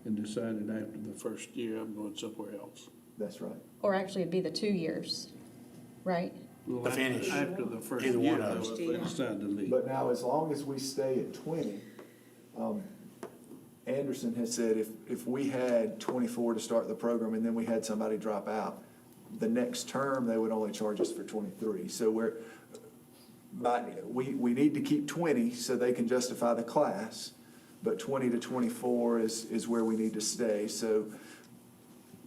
and decided after the first year, I'm going somewhere else. That's right. Or actually, it'd be the 2 years, right? Well, The finish. After the first Either year, one of though, if they decide to leave. But now, as long as we stay at 20, Anderson has said if we had 24 to start the program and then we had somebody drop out, the next term, they would only charge us for 23. So we need to keep 20 so they can justify the class, but 20 to 24 is where we need to stay. So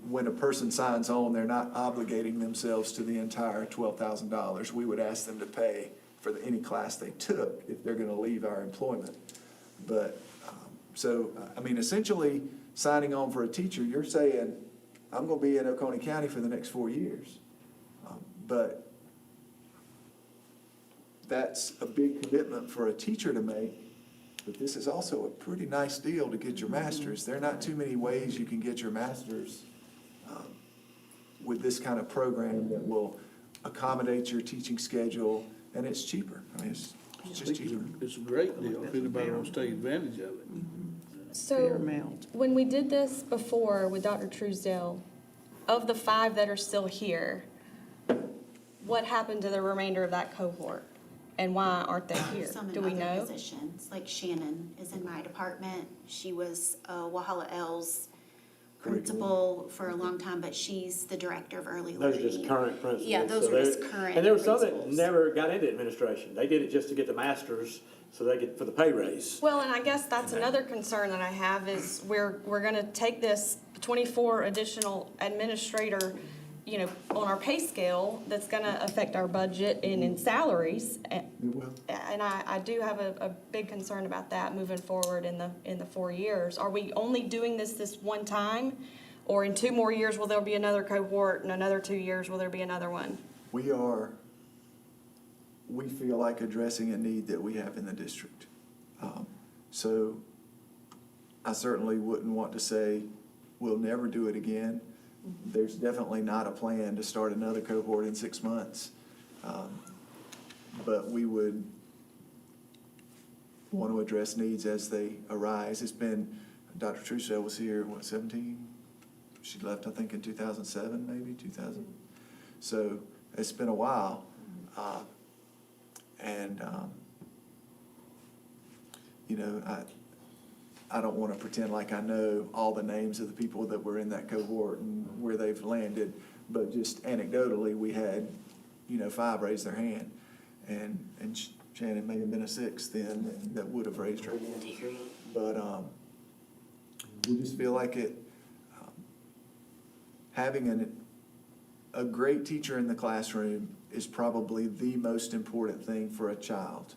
when a person signs on, they're not obligating themselves to the entire $12,000. We would ask them to pay for any class they took if they're gonna leave our employment. But, essentially, signing on for a teacher, you're saying, I'm gonna be in Oconee County for the next 4 years. But that's a big commitment for a teacher to make, but this is also a pretty nice deal to get your master's. There are not too many ways you can get your master's with this kind of program that will accommodate your teaching schedule, and it's cheaper. It's just cheaper. It's a great deal if anybody wants to take advantage of it. So, when we did this before with Dr. Truesdale, of the 5 that are still here, what happened to the remainder of that cohort? And why aren't they here? Some Do in we other know? positions, like Shannon is in my department. She was Wahala L's principal for a long time, but she's the director of early Those learning. are just current principals. Yeah, those So are just they're- current And there were some that principals. never got into administration. They did it just to get the masters, so they get, for the pay raise. Well, and I guess that's another concern that I have is we're gonna take this 24 additional administrator, on our pay scale, that's gonna affect our budget and in salaries. It will. And I do have a big concern about that moving forward in the 4 years. Are we only doing this one time? Or in 2 more years, will there be another cohort, and another 2 years, will there be another one? We feel like addressing a need that we have in the district. So I certainly wouldn't want to say we'll never do it again. There's definitely not a plan to start another cohort in 6 months. But we would want to address needs as they arise. It's been, Dr. Truesdale was here, 17? She left, I think, in 2007, maybe, 2000. So it's been a while. I don't want to pretend like I know all the names of the people that were in that cohort and where they've landed, but just anecdotally, we had, 5 raise their hand. And Shannon may have been a 6th then that would have raised her hand. But we just feel like having a great teacher in the classroom is probably the most important thing for a child.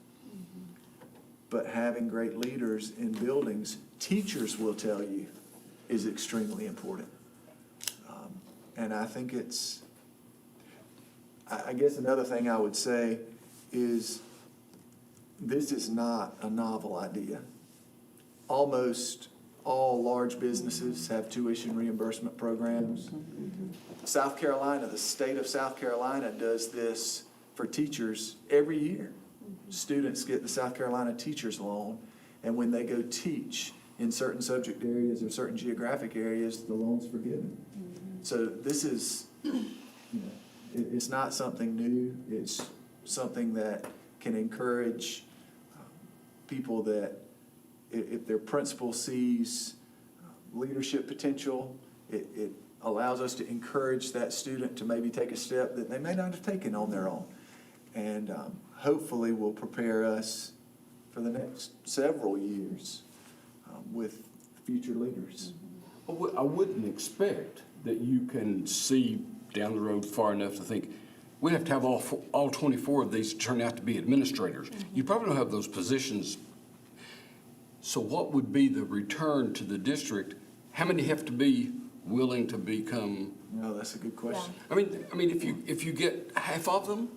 But having great leaders in buildings, teachers will tell you, is extremely important. And I think I guess another thing I would say is this is not a novel idea. Almost all large businesses have tuition reimbursement programs. South Carolina, the state of South Carolina does this for teachers every year. Students get the South Carolina Teachers Loan, and when they go teach in certain subject areas or certain geographic areas, the loan's forgiven. So this is, it's not something new. It's something that can encourage people that if their principal sees leadership potential, it allows us to encourage that student to maybe take a step that they may not have taken on their own. And hopefully will prepare us for the next several years with future leaders. I wouldn't expect that you can see down the road far enough to think, we have to have all 24 of these turn out to be administrators. You probably don't have those positions. So what would be the return to the district? How many have to be willing to become? No, that's a good question. I mean, if you get half of them,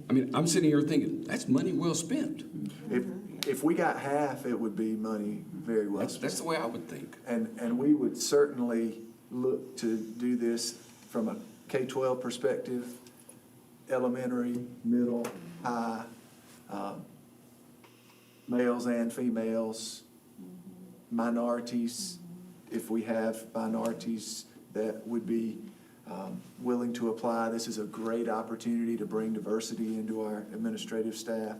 I'm sitting here thinking, that's money well spent. If we got half, it would be money very well spent. That's the way I would think. And we would certainly look to do this from a K-12 perspective, elementary, middle, high, males and females, minorities, if we have minorities that would be willing to apply. This is a great opportunity to bring diversity into our administrative staff.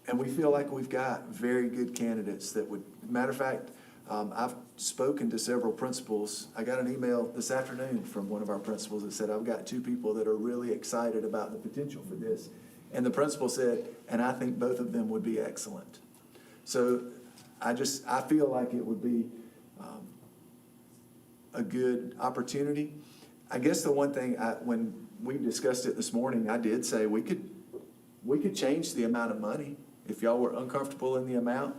And we feel like we've got very good candidates that would, matter of fact, I've spoken to several principals. I got an email this afternoon from one of our principals that said, I've got 2 people that are really excited about the potential for this. And the principal said, and I think both of them would be excellent. So I feel like it would be a good opportunity. I guess the one thing, when we discussed it this morning, I did say we could change the amount of money if y'all were uncomfortable in the amount.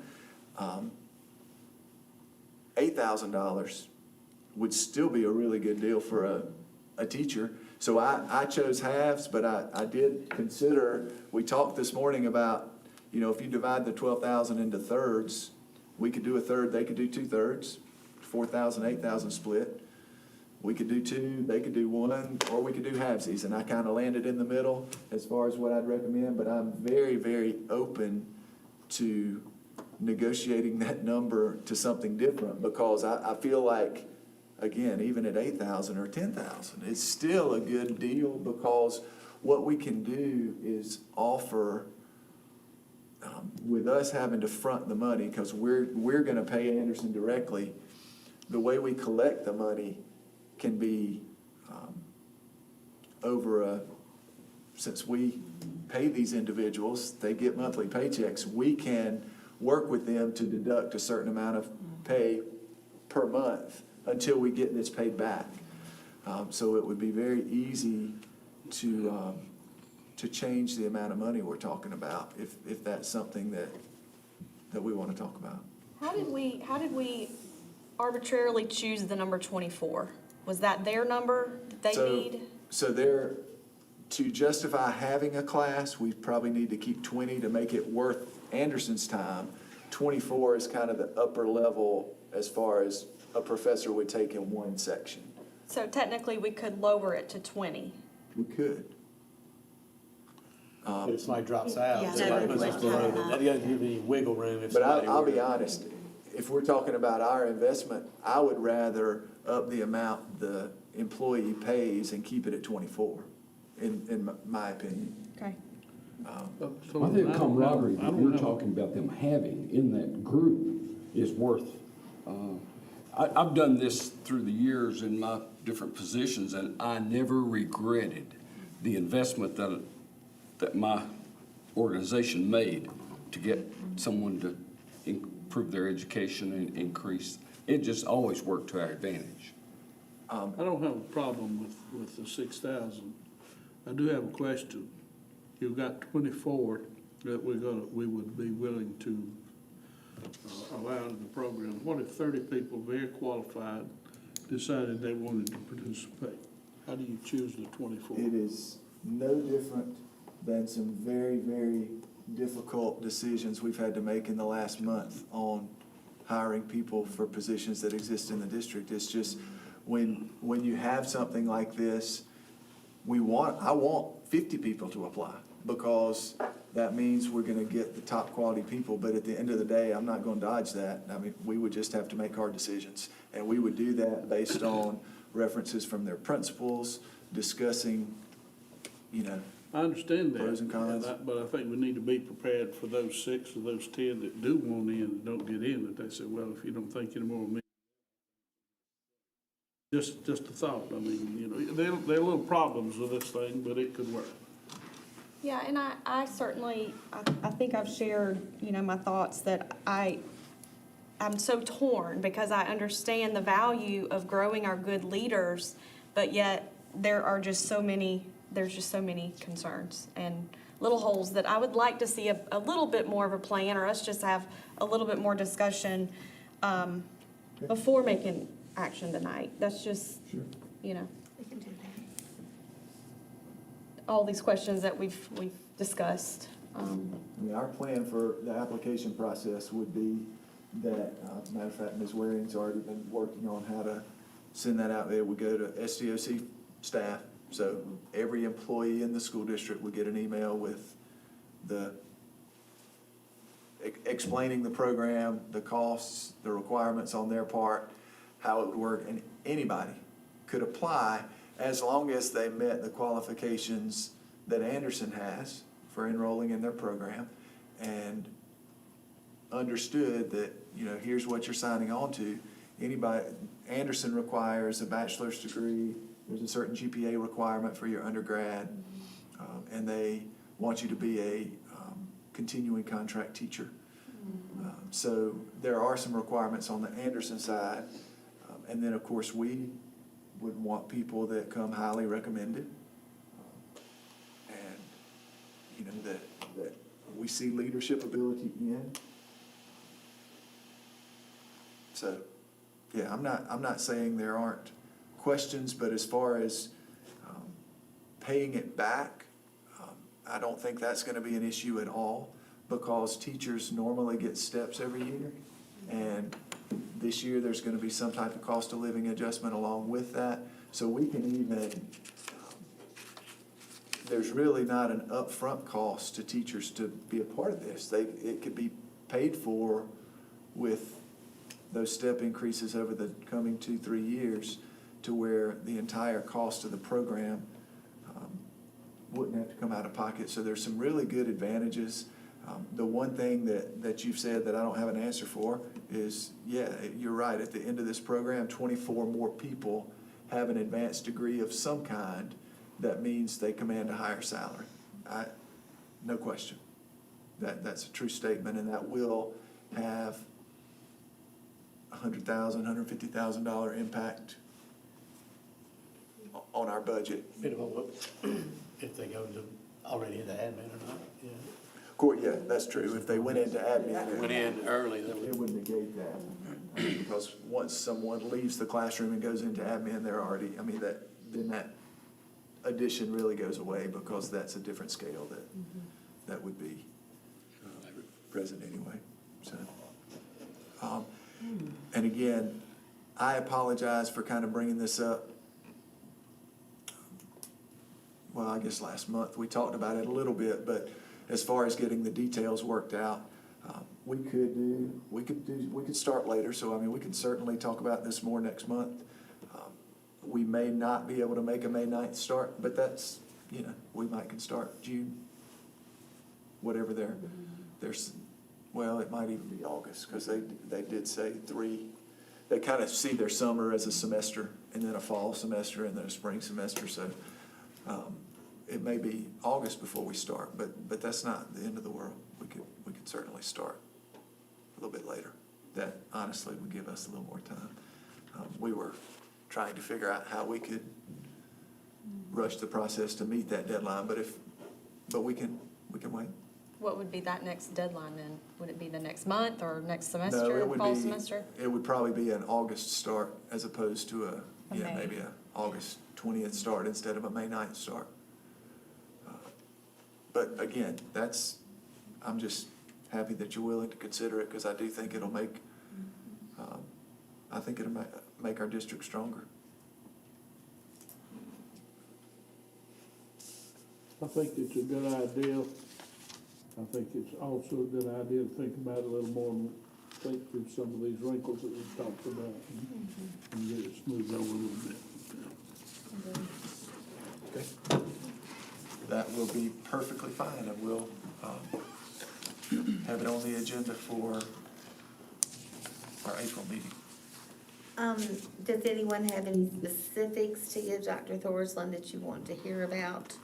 $8,000 would still be a really good deal for a teacher. So I chose halves, but I did consider, we talked this morning about, if you divide the 12,000 into thirds, we could do a third, they could do 2/3, 4,000, 8,000 split. We could do 2, they could do 1, or we could do halvesies. And I kind of landed in the middle as far as what I'd recommend, but I'm very, very open to negotiating that number to something different, because I feel like, again, even at 8,000 or 10,000, it's still a good deal, because what we can do is offer, with us having to front the money, because we're going to pay Anderson directly, the way we collect the money can be since we pay these individuals, they get monthly paychecks, we can work with them to deduct a certain amount of pay per month until we get this paid back. So it would be very easy to change the amount of money we're talking about, if that's something that we want to talk about. How did we arbitrarily choose the number 24? Was that their number that they need? So to justify having a class, we probably need to keep 20 to make it worth Anderson's time. 24 is kind of the upper level as far as a professor would take in one section. So technically, we could lower it to 20. We could. If somebody drops out, Yeah. somebody puts us below, that doesn't give any wiggle room if But somebody I'll were be to- honest, if we're talking about our investment, I would rather up the amount the employee pays and keep it at 24, in my opinion. Okay. I think the camaraderie that you're talking about them having in that group is worth, I've done this through the years in my different positions, and I never regretted the investment that my organization made to get someone to improve their education and increase. It just always worked to our advantage. I don't have a problem with the 6,000. I do have a question. You've got 24 that we would be willing to allow in the program. What if 30 people, very qualified, decided they wanted to participate? How do you choose the 24? It is no different than some very, very difficult decisions we've had to make in the last month on hiring people for positions that exist in the district. It's just, when you have something like this, I want 50 people to apply, because that means we're gonna get the top quality people. But at the end of the day, I'm not gonna dodge that. I mean, we would just have to make hard decisions. And we would do that based on references from their principals, discussing, I understand that. Pros and cons. But I think we need to be prepared for those 6 or those 10 that do want in and don't get in, that they say, well, if you don't think anymore of me. Just a thought. I mean, there are little problems with this thing, but it could work. Yeah, and I certainly, I think I've shared, my thoughts that I'm so torn, because I understand the value of growing our good leaders, but yet there's just so many concerns and little holes that I would like to see a little bit more of a plan, or us just have a little bit more discussion before making action tonight. That's just, all these questions that we've discussed. I mean, our plan for the application process would be that, matter of fact, Ms. Waring's already been working on how to send that out. It would go to SDOC staff. So every employee in the school district would get an email with explaining the program, the costs, the requirements on their part, how it would work, and anybody could apply as long as they met the qualifications that Anderson has for enrolling in their program. and understood that, you know, here's what you're signing on to. Anybody, Anderson requires a bachelor's degree, there's a certain GPA requirement for your undergrad, and they want you to be a continuing contract teacher. So there are some requirements on the Anderson side, and then, of course, we would want people that come highly recommended, and, you know, that we see leadership ability in. So, yeah, I'm not saying there aren't questions, but as far as paying it back, I don't think that's gonna be an issue at all, because teachers normally get steps every year. And this year, there's gonna be some type of cost of living adjustment along with that. So we can even, there's really not an upfront cost to teachers to be a part of this. It could be paid for with those step increases over the coming 2-3 years, to where the entire cost of the program wouldn't have to come out of pocket. So there's some really good advantages. The one thing that you've said that I don't have an answer for is, yeah, you're right. At the end of this program, 24 more people have an advanced degree of some kind. That means they command a higher salary. No question. That's a true statement, and that will have $100,000, $150,000 impact on our budget. If they go into, already into admin or not, yeah. Yeah, that's true. If they went into admin. Went in early, that It would negate that. Because once someone leaves the classroom and goes into admin, they're already, then that addition really goes away, because that's a different scale that would be present anyway, so. And again, I apologize for kind of bringing this up. Well, I guess last month, we talked about it a little bit, but as far as getting the details worked out, we could start later, so we can certainly talk about this more next month. We may not be able to make a May 9th start, but that's, we can start June, whatever well, it might even be August, because they did say they kind of see their summer as a semester, and then a fall semester, and then a spring semester, so it may be August before we start, but that's not the end of the world. We could certainly start a little bit later. That honestly would give us a little more time. We were trying to figure out how we could rush the process to meet that deadline, but we can wait. What would be that next deadline then? Would it be the next month or next No, semester, it would fall be, semester? it would probably be an August start as opposed to A May. maybe a August 20th start instead of a May 9th start. But again, I'm just happy that you're willing to consider it, because I do think it'll make, make our district stronger. I think it's a good idea. I think it's also a good idea to think about it a little more and think through some of these wrinkles that we've talked about and get it smoothed over a little bit. Okay. That will be perfectly fine, and we'll have it on the agenda for our April meeting. Does anyone have any specifics to give Dr. Thorsland that you want to hear about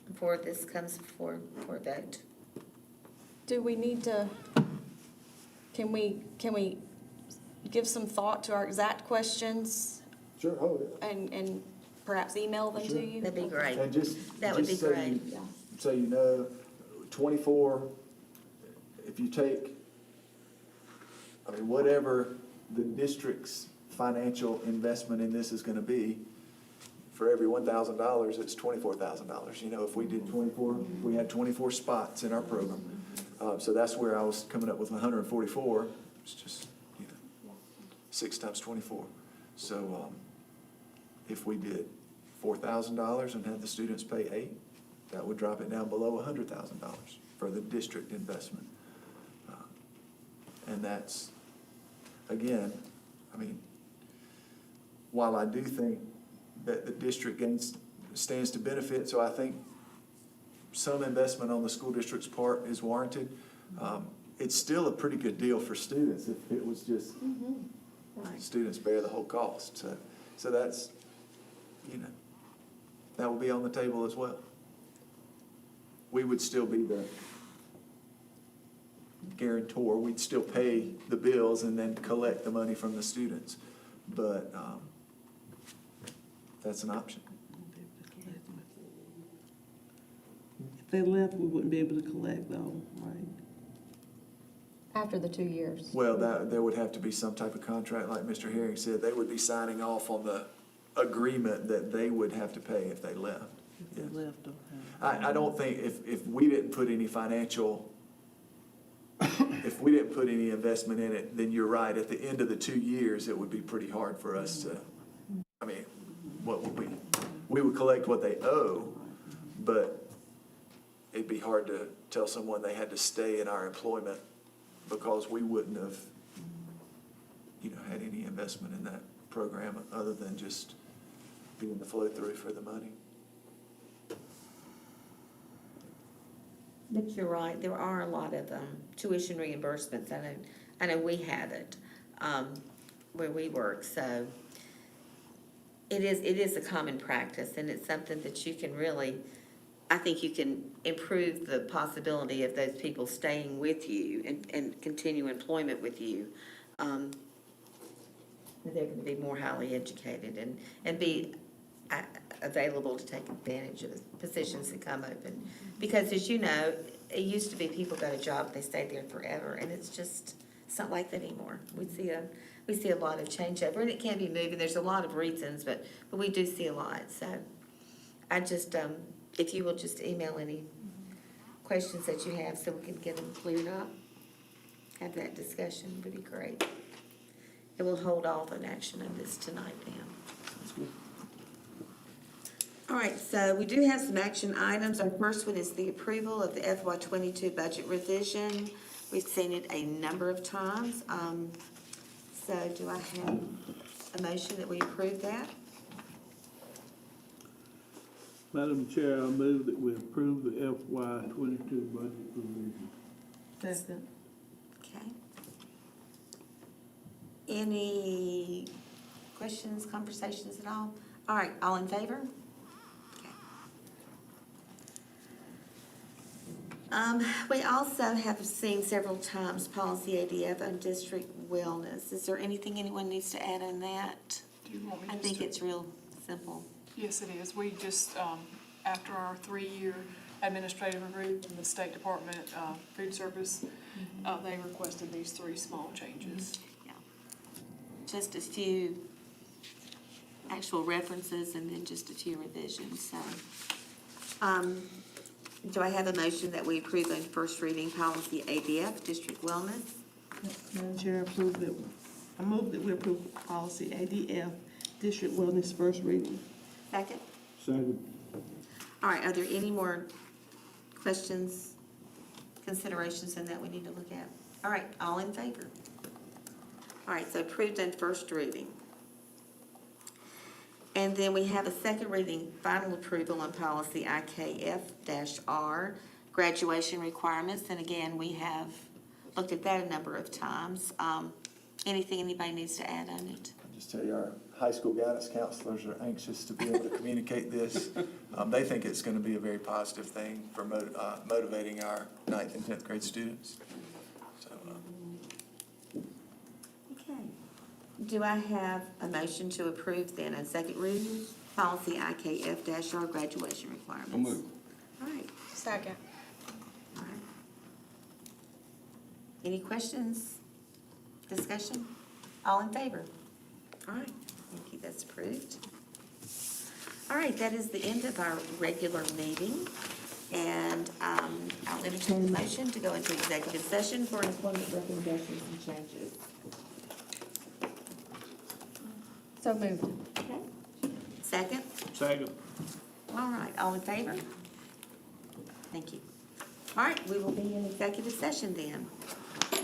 before this comes for a vote? Do we need to, can we give some thought to our exact questions Sure, and perhaps email them to you? That'd be great. And That would be so great. So 24, if you take, whatever the district's financial investment in this is gonna be, for every $1,000, it's $24,000. If we did 24, we had 24 spots in our program. So that's where I was coming up with 144. It's just, 6 times 24. So if we did $4,000 and had the students pay $8,000, that would drop it down below $100,000 for the district investment. And that's, again, while I do think that the district stands to benefit, so I think some investment on the school district's part is warranted. it's still a pretty good deal for students if it was just students bear the whole cost. So that's, that will be on the table as well. We would still be the guarantor. We'd still pay the bills and then collect the money from the students. But that's an option. If they left, we wouldn't be able to collect though, right? After the 2 years. Well, there would have to be some type of contract, like Mr. Herring said. They would be signing off on the agreement that they would have to pay if they left. If they left, okay. I don't think, if we didn't put any financial, if we didn't put any investment in it, then you're right, at the end of the 2 years, it would be pretty hard for us to, I mean, what would we would collect what they owe, but it'd be hard to tell someone they had to stay in our employment because we wouldn't have, had any investment in that program other than just being the flow through for the money. But you're right, there are a lot of tuition reimbursements. I know we have it where we work, so it is a common practice, and it's something that you can really, I think you can improve the possibility of those people staying with you and continue employment with you. They're going to be more highly educated and be available to take advantage of the positions that come open. Because as you know, it used to be people got a job, they stayed there forever, and it's not like that anymore. We see a lot of changeover, and it can be moving. There's a lot of reasons, but we do see a lot. So I just, if you will just email any questions that you have so we can get them cleared up, have that discussion, would be great. And we'll hold off on action of this tonight now. All right, so we do have some action items. Our first one is the approval of the FY '22 budget revision. We've seen it a number of times. So do I have a motion that we approve that? Madam Chair, I move that we approve the FY '22 budget revision. Second. Okay. Any questions, conversations at all? All right, all in favor? We also have seen several times policy ADF on district wellness. Is there anything anyone needs to add on that? Do you want me I just think to- it's real simple. Yes, it is. We just, after our 3-year administrative review from the State Department, Food Service, they requested these 3 small changes. Yeah. Just a few actual references and then just a few revisions, so. Do I have a motion that we approve on first reading policy ADF, district wellness? Madam Chair, I move that we approve policy ADF, district wellness first reading. Second? Second. All right, are there any more questions, considerations in that we need to look at? All right, all in favor? All right, so approved on first reading. And then we have a second reading, final approval on policy IKF-R, graduation requirements. And again, we have looked at that a number of times. Anything anybody needs to add on it? I'll just tell you, our high school guidance counselors are anxious to be able to communicate this. They think it's going to be a very positive thing for motivating our 9th and 10th grade students. So, Okay. Do I have a motion to approve then on second reading, policy IKF-R, graduation requirements? I'll move. All right. Second. All right. Any questions, discussion? All in favor? All right, thank you, that's approved. All right, that is the end of our regular meeting. And I'll entertain the motion to go into executive session for employment recommendations and changes. So moved. Okay. Second? Second. All right, all in favor? Thank you. All right, we will be in executive session then.